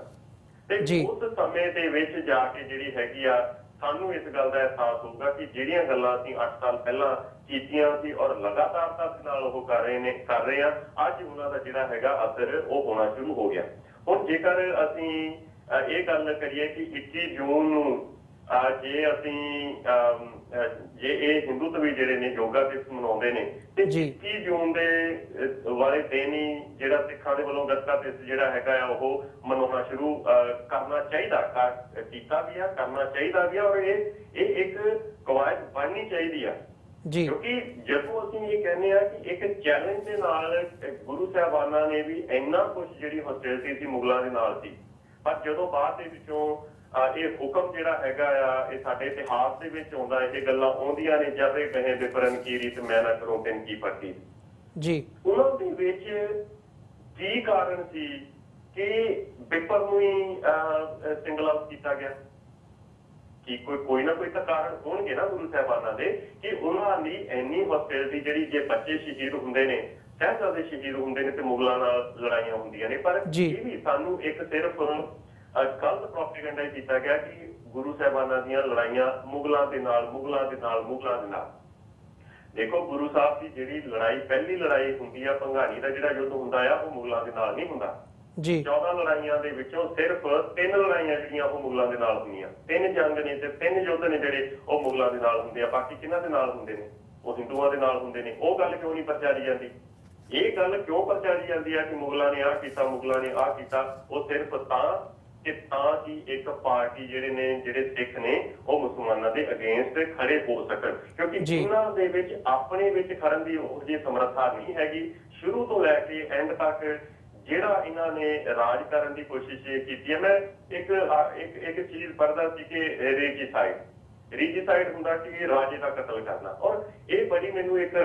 ਤੇ ਉਸ ਸਮੇਂ ਦੇ ਵਿੱਚ ਜਾ ਕੇ ਜਿਹੜੀ ਹੈਗੀ ਆ ਸਾਨੂੰ ਇਸ ਗੱਲ ਦਾ ਅਹਿਸਾਸ ਹੋਊਗਾ ਕਿ ਜਿਹੜੀਆਂ ਗੱਲਾਂ ਅਸੀਂ 8 ਸਾਲ ਪਹਿਲਾਂ ਕੀਤੀਆਂ ਸੀ ਔਰ ਲਗਾਤਾਰਤਾ ਦੇ ਨਾਲ ਉਹ ਕਰ ਰਹੇ ਆ, ਅੱਜ ਉਹਨਾਂ ਦਾ ਜਿਹੜਾ ਹੈਗਾ ਅਸਰ ਉਹ ਹੋਣਾ ਸ਼ੁਰੂ ਹੋ ਗਿਆ। ਹੁਣ ਜੇਕਰ ਅਸੀਂ ਇਹ ਗੱਲ ਕਰੀਏ ਕਿ 21 ਜੂਨ ਨੂੰ ਜੇ ਇਹ ਹਿੰਦੂਤਵੀ ਜਿਹੜੇ ਨੇ ਯੋਗਾ ਦਿਵਸ ਮਨਾਉਂਦੇ ਨੇ, ਤੇ 21 ਜੂਨ ਦੇ ਵਾਲੇ ਦਿਨ ਹੀ ਜਿਹੜਾ ਸਿੱਖਾਂ ਦੇ ਵੱਲੋਂ ਗੱਤਕਾ ਦਿਵਸ ਜਿਹੜਾ ਹੈਗਾ ਆ ਉਹ ਮਨਾਉਣਾ ਸ਼ੁਰੂ ਕਰਨਾ ਚਾਹੀਦਾ, ਕੀਤਾ ਵੀ ਆ, ਕਰਨਾ ਚਾਹੀਦਾ ਵੀ ਆ, ਔਰ ਇਹ ਇੱਕ ਕਵਾਇਦ ਬਣਨੀ ਚਾਹੀਦੀ ਆ। ਕਿਉਂਕਿ ਜਦੋਂ ਅਸੀਂ ਇਹ ਕਹਿੰਦੇ ਆ ਕਿ ਇੱਕ ਚੈਲੰਜ ਦੇ ਨਾਲ ਗੁਰੂ ਸਾਹਿਬਾਨਾਂ ਨੇ ਵੀ ਇੰਨਾ ਕੁਛ ਜਿਹੜੀ ਹੌਸਟੈਲਿਟੀ ਸੀ ਮੁਗਲਾਂ ਦੇ ਨਾਲ ਸੀ, ਪਰ ਜਦੋਂ ਬਾਅਦ ਦੇ ਵਿੱਚੋਂ ਇਹ ਹੁਕਮ ਜਿਹੜਾ ਹੈਗਾ ਆ ਇਹ ਸਾਡੇ ਇਤਿਹਾਸ ਦੇ ਵਿੱਚ ਆਉਂਦਾ, ਇਹ ਗੱਲਾਂ ਆਉਂਦੀਆਂ ਨੇ, ਜਦ ਇਹ ਕਹੇ ਵਿਪਰਨ ਕੀ ਰੀਤ ਮੈਂ ਨਾ ਕਰੂੰ ਤਿੰਨ ਕੀ ਪੱਟੀ ਜੀ, ਉਹਨਾਂ ਦੇ ਵਿੱਚ ਕੀ ਕਾਰਨ ਸੀ ਕਿ ਵਿਪਰ ਨੂੰ ਹੀ ਸਿੰਗਲ ਆਊਟ ਕੀਤਾ ਗਿਆ? ਕਿ ਕੋਈ ਨਾ ਕੋਈ ਤਾਂ ਕਾਰਨ ਹੋਣਗੇ ਨਾ ਗੁਰੂ ਸਾਹਿਬਾਨਾਂ ਦੇ ਕਿ ਉਹਨਾਂ ਦੀ ਇੰਨੀ ਹੌਸਟੈਲਿਟੀ ਜਿਹੜੀ, ਜੇ ਬੱਚੇ ਸ਼ਹੀਦ ਹੁੰਦੇ ਨੇ, ਸਾਹਿਬਜ਼ਾਦੇ ਸ਼ਹੀਦ ਹੁੰਦੇ ਨੇ ਤੇ ਮੁਗਲਾਂ ਨਾਲ ਲੜਾਈਆਂ ਹੁੰਦੀਆਂ ਨੇ। ਪਰ ਇਹ ਵੀ ਸਾਨੂੰ ਇੱਕ ਸਿਰਫ ਗਲਤ ਪ੍ਰੋਪੇਗੈਂਡਾ ਹੀ ਕੀਤਾ ਗਿਆ ਕਿ ਗੁਰੂ ਸਾਹਿਬਾਨਾਂ ਦੀਆਂ ਲੜਾਈਆਂ ਮੁਗਲਾਂ ਦੇ ਨਾਲ। ਦੇਖੋ ਗੁਰੂ ਸਾਹਿਬ ਦੀ ਜਿਹੜੀ ਲੜਾਈ, ਪਹਿਲੀ ਲੜਾਈ ਹੁੰਦੀ ਆ ਭੰਗਾਣੀ ਦਾ ਜਿਹੜਾ ਯੁੱਧ ਹੁੰਦਾ ਆ, ਉਹ ਮੁਗਲਾਂ ਦੇ ਨਾਲ ਨਹੀਂ ਹੁੰਦਾ ਜੀ। 14 ਲੜਾਈਆਂ ਦੇ ਵਿੱਚੋਂ ਸਿਰਫ 3 ਲੜਾਈਆਂ ਜਿਹੜੀਆਂ ਉਹ ਮੁਗਲਾਂ ਦੇ ਨਾਲ ਹੁੰਦੀਆਂ, 3 ਜੰਗ ਨੇ ਤੇ 3 ਯੁੱਧ ਨੇ ਜਿਹੜੇ ਉਹ ਮੁਗਲਾਂ ਦੇ ਨਾਲ ਹੁੰਦੇ ਆ। ਬਾਕੀ ਕਿਹਨਾਂ ਦੇ ਨਾਲ ਹੁੰਦੇ ਨੇ? ਉਹ ਹਿੰਦੂਆਂ ਦੇ ਨਾਲ ਹੁੰਦੇ ਨੇ। ਉਹ ਗੱਲ ਕਿਉਂ ਨਹੀਂ ਪ੍ਰਚਾਰੀ ਜਾਂਦੀ? ਇਹ ਗੱਲ ਕਿਉਂ ਪ੍ਰਚਾਰੀ ਜਾਂਦੀ ਆ ਕਿ ਮੁਗਲਾਂ ਨੇ ਆਹ ਕੀਤਾ, ਮੁਗਲਾਂ ਨੇ ਆਹ ਕੀਤਾ? ਉਹ ਸਿਰਫ ਤਾਂ ਕਿ ਇੱਕ ਪਾਰਟੀ ਜਿਹੜੇ ਸਿੱਖ ਨੇ ਉਹ ਮੁਸਲਮਾਨਾਂ ਦੇ ਅਗੇਂਸਟ ਖੜੇ ਹੋ ਸਕਣ, ਕਿਉਂਕਿ ਇਹਨਾਂ ਦੇ ਵਿੱਚ ਆਪਣੇ ਵਿੱਚ ਖੜਨ ਦੀ ਉਹ ਜਿਹੀ ਸਮਰੱਥਾ ਨਹੀਂ ਹੈਗੀ। ਸ਼ੁਰੂ ਤੋਂ ਲੈ ਕੇ ਐਂਡ ਤੱਕ ਜਿਹੜਾ ਇਹਨਾਂ ਨੇ ਰਾਜ ਕਰਨ ਦੀ ਕੋਸ਼ਿਸ਼ ਕੀਤੀ ਹੈ। ਮੈਂ ਇੱਕ ਚੀਜ਼ ਪੜ੍ਹਦਾ ਸੀ ਕਿ ਰੀਜੀਸਾਈਡ ਹੁੰਦਾ ਕਿ ਰਾਜੇ ਦਾ ਕਤਲ ਕਰਨਾ, ਔਰ ਇਹ ਬੜੀ ਮੈਨੂੰ ਇੱਕ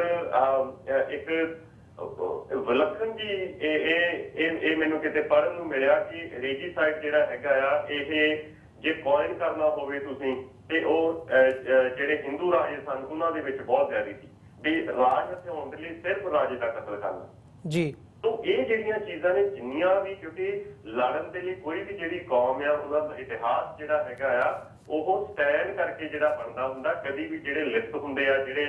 ਵਿਲੱਖਣ ਜੀ ਇਹ ਮੈਨੂੰ ਕਿਤੇ ਪੜ੍ਹਨ ਨੂੰ ਮਿਲਿਆ ਕਿ ਰੀਜੀਸਾਈਡ ਜਿਹੜਾ ਹੈਗਾ ਆ, ਇਹ ਜੇ ਕੋਇਨ ਕਰਨਾ ਹੋਵੇ ਤੁਸੀਂ ਤੇ ਉਹ ਜਿਹੜੇ ਹਿੰਦੂ ਰਾਜੇ ਸਨ ਉਹਨਾਂ ਦੇ ਵਿੱਚ ਬਹੁਤ ਜ਼ਿਆਦਾ ਸੀ ਵੀ ਰਾਜ ਹਥਿਆਉਣ ਦੇ ਲਈ ਸਿਰਫ ਰਾਜੇ ਦਾ ਕਤਲ ਕਰਨਾ ਜੀ। ਤੋ ਇਹ ਜਿਹੜੀਆਂ ਚੀਜ਼ਾਂ ਨੇ ਜਿੰਨੀਆਂ ਵੀ, ਕਿਉਂਕਿ ਲੜਨ ਦੇ ਲਈ ਕੋਈ ਵੀ ਜਿਹੜੀ ਕੌਮ ਆ ਉਹਦਾ ਇਤਿਹਾਸ ਜਿਹੜਾ ਹੈਗਾ ਆ ਉਹ ਸਟੈਂਡ ਕਰਕੇ ਜਿਹੜਾ ਬਣਦਾ ਹੁੰਦਾ। ਕਦੀ ਵੀ ਜਿਹੜੇ ਲਿਸਟ ਹੁੰਦੇ ਆ, ਜਿਹੜੇ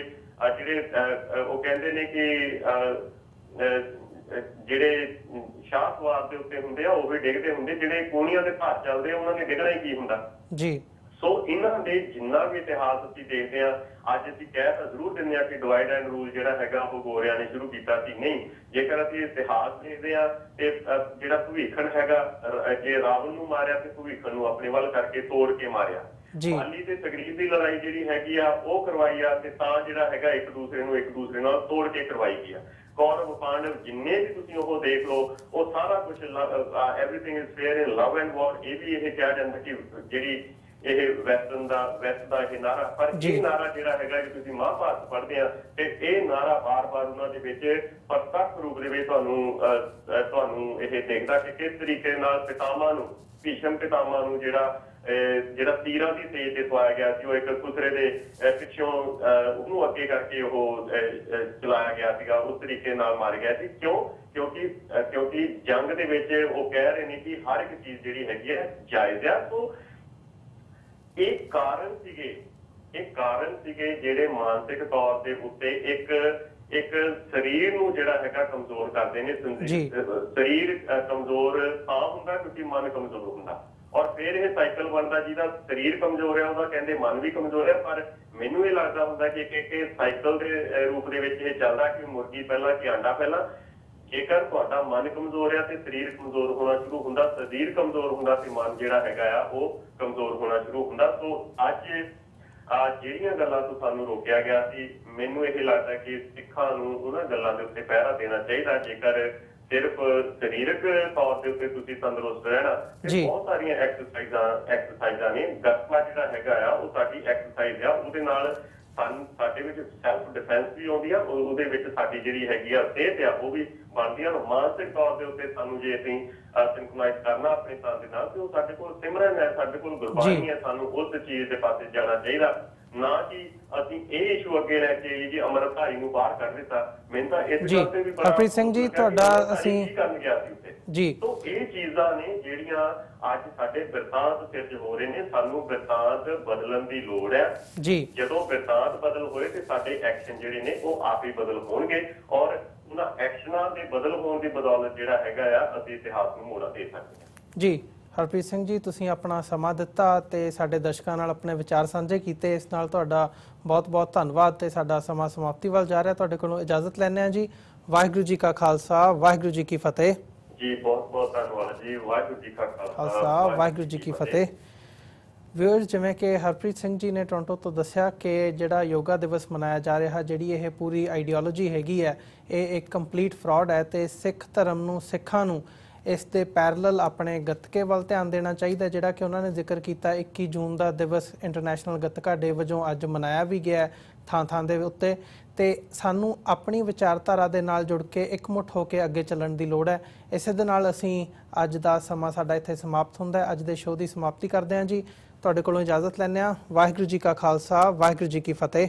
ਉਹ ਕਹਿੰਦੇ ਨੇ ਕਿ ਜਿਹੜੇ ਸ਼ਾਹ ਸਵਾਰ ਦੇ ਉੱਤੇ ਹੁੰਦੇ ਆ ਉਹ ਵੀ ਡਿੱਗਦੇ ਹੁੰਦੇ, ਜਿਹੜੇ ਕੋਣੀਆਂ ਦੇ ਘਰ ਚੱਲਦੇ ਆ ਉਹਨਾਂ ਨੇ ਡਿੱਗਣਾ ਹੀ ਕੀ ਹੁੰਦਾ ਜੀ। ਸੋ ਇਹਨਾਂ ਦੇ ਜਿੰਨਾ ਵੀ ਇਤਿਹਾਸ ਅਸੀਂ ਦੇਖਦੇ ਹਾਂ, ਅੱਜ ਅਸੀਂ ਕਹਿ ਤਾਂ ਜ਼ਰੂਰ ਦਿੰਦੇ ਹਾਂ ਕਿ ਡਿਵਾਈਡ ਐਂਡ ਰੂਲ ਜਿਹੜਾ ਹੈਗਾ ਉਹ ਗੋਰਿਆਂ ਨੇ ਸ਼ੁਰੂ ਕੀਤਾ ਸੀ। ਨਹੀਂ, ਜੇਕਰ ਅਸੀਂ ਇਤਿਹਾਸ ਦੇਖਦੇ ਹਾਂ ਤੇ ਜਿਹੜਾ ਭਵਿੱਖਣ ਹੈਗਾ, ਜੇ ਰਾਵਣ ਨੂੰ ਮਾਰਿਆ ਤੇ ਭਵਿੱਖਣ ਨੂੰ ਆਪਣੇ ਵੱਲ ਕਰਕੇ ਤੋੜ ਕੇ ਮਾਰਿਆ। ਬਾਲੀ ਤੇ ਤਕਰੀਰ ਦੀ ਲੜਾਈ ਜਿਹੜੀ ਹੈਗੀ ਆ ਉਹ ਕਰਵਾਈ ਆ, ਤੇ ਤਾਂ ਜਿਹੜਾ ਹੈਗਾ ਇੱਕ ਦੂਸਰੇ ਨਾਲ ਤੋੜ ਕੇ ਕਰਵਾਈ ਗਈ ਆ। ਕੌਰਵ ਪਾਂਡਵ ਜਿੰਨੇ ਵੀ ਤੁਸੀਂ ਉਹ ਦੇਖ ਲਓ, ਉਹ ਸਾਰਾ ਕੁਝ everything is fair in love and war. ਇਹ ਵੀ ਇਹ ਕਿਹਾ ਜਾਂਦਾ ਕਿ ਜਿਹੜੀ ਇਹ ਵੈਸਟ ਦਾ ਇਹ ਨਾਰਾ, ਪਰ ਇਹ ਨਾਰਾ ਜਿਹੜਾ ਹੈਗਾ ਕਿ ਤੁਸੀਂ ਮਹਾਭਾਰਤ ਪੜ੍ਹਦੇ ਆ ਤੇ ਇਹ ਨਾਰਾ ਬਾਰ-ਬਾਰ ਉਹਨਾਂ ਦੇ ਵਿੱਚ ਪ੍ਰਤੱਖ ਰੂਪ ਦੇ ਵਿੱਚ ਤੁਹਾਨੂੰ ਇਹ ਦੇਖਦਾ ਕਿ ਕਿਸ ਤਰੀਕੇ ਨਾਲ ਭੀਸ਼ਮ ਪਿਤਾਮਾ ਨੂੰ ਜਿਹੜਾ ਤੀਰਾਂ ਦੀ ਤੇਜ ਤੇ ਸਵਾਇਆ ਗਿਆ ਸੀ, ਉਹ ਇੱਕ ਖੁਸਰੇ ਦੇ ਪਿੱਛੋਂ ਉਹਨੂੰ ਅੱਗੇ ਕਰਕੇ ਉਹ ਚਲਾਇਆ ਗਿਆ ਸੀਗਾ, ਉਸ ਤਰੀਕੇ ਨਾਲ ਮਾਰਿਆ ਗਿਆ ਸੀ। ਕਿਉਂਕਿ ਜੰਗ ਦੇ ਵਿੱਚ ਉਹ ਕਹਿ ਰਹੇ ਨੇ ਕਿ ਹਰ ਇੱਕ ਚੀਜ਼ ਜਿਹੜੀ ਹੈਗੀ ਹੈ ਜਾਇਜ਼ ਆ। ਸੋ ਇਹ ਕਾਰਨ ਸੀਗੇ ਜਿਹੜੇ ਮਾਨਸਿਕ ਤੌਰ ਦੇ ਉੱਤੇ ਇੱਕ ਸਰੀਰ ਨੂੰ ਜਿਹੜਾ ਹੈਗਾ ਕਮਜ਼ੋਰ ਕਰਦੇ ਨੇ। ਸਰੀਰ ਕਮਜ਼ੋਰ ਤਾਂ ਹੁੰਦਾ ਕਿਉਂਕਿ ਮਨ ਕਮਜ਼ੋਰ ਹੁੰਦਾ, ਔਰ ਫਿਰ ਇਹ ਸਾਈਕਲ ਬਣਦਾ ਜਿਹਦਾ ਸਰੀਰ ਕਮਜ਼ੋਰ ਹੈ ਉਹਦਾ ਕਹਿੰਦੇ ਮਨ ਵੀ ਕਮਜ਼ੋਰ ਹੈ। ਪਰ ਮੈਨੂੰ ਇਹ ਲੱਗਦਾ ਹੁੰਦਾ ਕਿ ਇੱਕ ਸਾਈਕਲ ਦੇ ਰੂਪ ਦੇ ਵਿੱਚ ਇਹ ਚੱਲਦਾ ਕਿ ਮੁਰਗੀ ਪਹਿਲਾਂ ਕਿ ਆਂਡਾ ਪਹਿਲਾਂ। ਜੇਕਰ ਤੁਹਾਡਾ ਮਨ ਕਮਜ਼ੋਰ ਆ ਤੇ ਸਰੀਰ ਕਮਜ਼ੋਰ ਹੋਣਾ ਸ਼ੁਰੂ ਹੁੰਦਾ, ਸਰੀਰ ਕਮਜ਼ੋਰ ਹੁੰਦਾ ਤੇ ਮਨ ਜਿਹੜਾ ਹੈਗਾ ਆ ਉਹ ਕਮਜ਼ੋਰ ਹੋਣਾ ਸ਼ੁਰੂ ਹੁੰਦਾ। ਸੋ ਅੱਜ ਜਿਹੜੀਆਂ ਗੱਲਾਂ ਤੋਂ ਸਾਨੂੰ ਰੋਕਿਆ ਗਿਆ ਸੀ, ਮੈਨੂੰ ਇਹ ਲੱਗਦਾ ਕਿ ਸਿੱਖਾਂ ਨੂੰ ਉਹਨਾਂ ਗੱਲਾਂ ਦੇ ਉੱਤੇ ਪਹਿਰਾ ਦੇਣਾ ਚਾਹੀਦਾ। ਜੇਕਰ ਸਿਰਫ ਸਰੀਰਕ ਤੌਰ ਦੇ ਉੱਤੇ ਤੁਸੀਂ ਤੰਦਰੁਸਤ ਰਹਿਣਾ, ਬਹੁਤ ਸਾਰੀਆਂ ਐਕਸਰਸਾਈਜ਼ਾਂ ਨੇ। ਗੱਤਕਾ ਜਿਹੜਾ ਹੈਗਾ ਆ ਉਹ ਸਾਡੀ ਐਕਸਰਸਾਈਜ਼ ਆ, ਉਹਦੇ ਨਾਲ ਸਾਡੇ ਵਿੱਚ ਸੈਲਫ ਡਿਫੈਂਸ ਵੀ ਆਉਂਦੀ ਆ, ਉਹਦੇ ਵਿੱਚ ਸਾਡੀ ਜਿਹੜੀ ਹੈਗੀ ਆ ਸਿਹਤ ਆ ਉਹ ਵੀ ਬਣਦੀ ਆ। ਮਾਨਸਿਕ ਤੌਰ ਦੇ ਉੱਤੇ ਸਾਨੂੰ ਜੇ ਅਸੀਂ ਸਿੰਕਰੋਨਾਈਜ਼ ਕਰਨਾ ਆਪਣੇ ਤਨ ਦੇ ਨਾਲ, ਤੇ ਉਹ ਸਾਡੇ ਕੋਲ ਸਿਮਰਨ ਹੈ, ਸਾਡੇ ਕੋਲ ਗੁਰਬਾਣੀ ਹੈ। ਸਾਨੂੰ ਉਸ ਚੀਜ਼ ਦੇ ਪਾਸੇ ਜਾਣਾ ਚਾਹੀਦਾ, ਨਾ ਕਿ ਅਸੀਂ ਇਹ ਇਸ਼ੂ ਅੱਗੇ ਲੈ ਕੇ ਜੀ ਅੰਮ੍ਰਿਤਧਾਰੀ ਨੂੰ ਬਾਹਰ ਕੱਢ ਦਿੱਤਾ। ਮੈਨੂੰ ਤਾਂ ਇਸ ਗੱਲ ਤੇ ਵੀ ਹਰਪ੍ਰੀਤ ਸਿੰਘ ਜੀ ਤੁਹਾਡਾ ਅਸੀਂ ਕਰਨ ਗਿਆ ਸੀ ਉੱਥੇ ਜੀ। ਤੋਂ ਇਹ ਚੀਜ਼ਾਂ ਨੇ ਜਿਹੜੀਆਂ ਅੱਜ ਸਾਡੇ ਬਿਰਤਾਂਤ ਸਿਰ 'ਚ ਹੋ ਰਹੇ ਨੇ। ਸਾਨੂੰ ਬਿਰਤਾਂਤ ਬਦਲਣ ਦੀ ਲੋੜ ਹੈ ਜੀ। ਜਦੋਂ ਬਿਰਤਾਂਤ ਬਦਲ ਹੋਏ ਤੇ ਸਾਡੇ ਐਕਸ਼ਨ ਜਿਹੜੇ ਨੇ ਉਹ ਆਪ ਹੀ ਬਦਲ ਹੋਣਗੇ, ਔਰ ਉਹਨਾਂ ਐਕਸ਼ਨਾਂ ਦੇ ਬਦਲ ਹੋਣ ਦੀ ਬਦੌਲਤ ਜਿਹੜਾ ਹੈਗਾ ਆ ਅਸੀਂ ਇਤਿਹਾਸ ਨੂੰ ਮੋੜਾ ਦੇ ਸਕਦੇ ਹਾਂ ਜੀ। ਹਰਪ੍ਰੀਤ ਸਿੰਘ ਜੀ, ਤੁਸੀਂ ਆਪਣਾ ਸਮਾਂ ਦਿੱਤਾ ਤੇ ਸਾਡੇ ਦਰਸ਼ਕਾਂ ਨਾਲ ਆਪਣੇ ਵਿਚਾਰ ਸਾਂਝੇ ਕੀਤੇ, ਇਸ ਨਾਲ ਤੁਹਾਡਾ ਬਹੁਤ-ਬਹੁਤ ਧੰਨਵਾਦ। ਤੇ ਸਾਡਾ ਸਮਾਂ ਸਮਾਪਤੀ ਵੱਲ ਜਾ ਰਿਹਾ, ਤੁਹਾਡੇ ਕੋਲੋਂ ਇਜਾਜ਼ਤ ਲੈਂਦੇ ਹਾਂ ਜੀ। ਵਾਹਿਗੁਰੂ ਜੀ ਕਾ ਖਾਲਸਾ, ਵਾਹਿਗੁਰੂ ਜੀ ਕੀ ਫਤਿਹ ਜੀ। ਬਹੁਤ-ਬਹੁਤ ਧੰਨਵਾਦ ਜੀ। ਵਾਹਿਗੁਰੂ ਜੀ ਕਾ ਖਾਲਸਾ, ਵਾਹਿਗੁਰੂ ਜੀ ਕੀ ਫਤਿਹ। ਵਿਊਅਰਸ, ਜਿਵੇਂ ਕਿ ਹਰਪ੍ਰੀਤ ਸਿੰਘ ਜੀ ਨੇ ਟੋਰਾਂਟੋ ਤੋਂ ਦੱਸਿਆ ਕਿ ਜਿਹੜਾ ਯੋਗਾ ਦਿਵਸ ਮਨਾਇਆ ਜਾ ਰਿਹਾ, ਜਿਹੜੀ ਇਹ ਪੂਰੀ ਆਈਡੀਓਲੋਜੀ ਹੈਗੀ ਹੈ, ਇਹ ਇੱਕ ਕੰਪਲੀਟ ਫਰਾਡ ਹੈ ਤੇ ਸਿੱਖ ਧਰਮ ਨੂੰ, ਸਿੱਖਾਂ ਨੂੰ ਇਸ ਦੇ ਪੈਰਲਲ ਆਪਣੇ ਗੱਤਕੇ ਵੱਲ ਧਿਆਨ ਦੇਣਾ ਚਾਹੀਦਾ, ਜਿਹੜਾ ਕਿ ਉਹਨਾਂ ਨੇ ਜ਼ਿਕਰ ਕੀਤਾ। 21 ਜੂਨ ਦਾ ਦਿਵਸ ਇੰਟਰਨੈਸ਼ਨਲ ਗੱਤਕਾ ਡੇ ਵਜੋਂ ਅੱਜ ਮਨਾਇਆ ਵੀ ਗਿਆ ਥਾਂ-ਥਾਂ ਦੇ ਉੱਤੇ। ਤੇ ਸਾਨੂੰ ਆਪਣੀ ਵਿਚਾਰਧਾਰਾ ਦੇ ਨਾਲ ਜੁੜ ਕੇ ਇਕਮੁੱਠ ਹੋ ਕੇ ਅੱਗੇ ਚੱਲਣ ਦੀ ਲੋੜ ਹੈ। ਇਸੇ ਦੇ ਨਾਲ ਅਸੀਂ ਅੱਜ ਦਾ ਸਮਾਂ ਸਾਡਾ ਇੱਥੇ ਸਮਾਪਤ ਹੁੰਦਾ ਹੈ। ਅੱਜ ਦੇ ਸ਼ੋਅ ਦੀ ਸਮਾਪਤੀ ਕਰਦੇ ਹਾਂ ਜੀ। ਤੁਹਾਡੇ ਕੋਲੋਂ ਇਜਾਜ਼ਤ ਲੈਂਦੇ ਹਾਂ। ਵਾਹਿਗੁਰੂ ਜੀ ਕਾ ਖਾਲਸਾ, ਵਾਹਿਗੁਰੂ ਜੀ ਕੀ ਫਤਿਹ।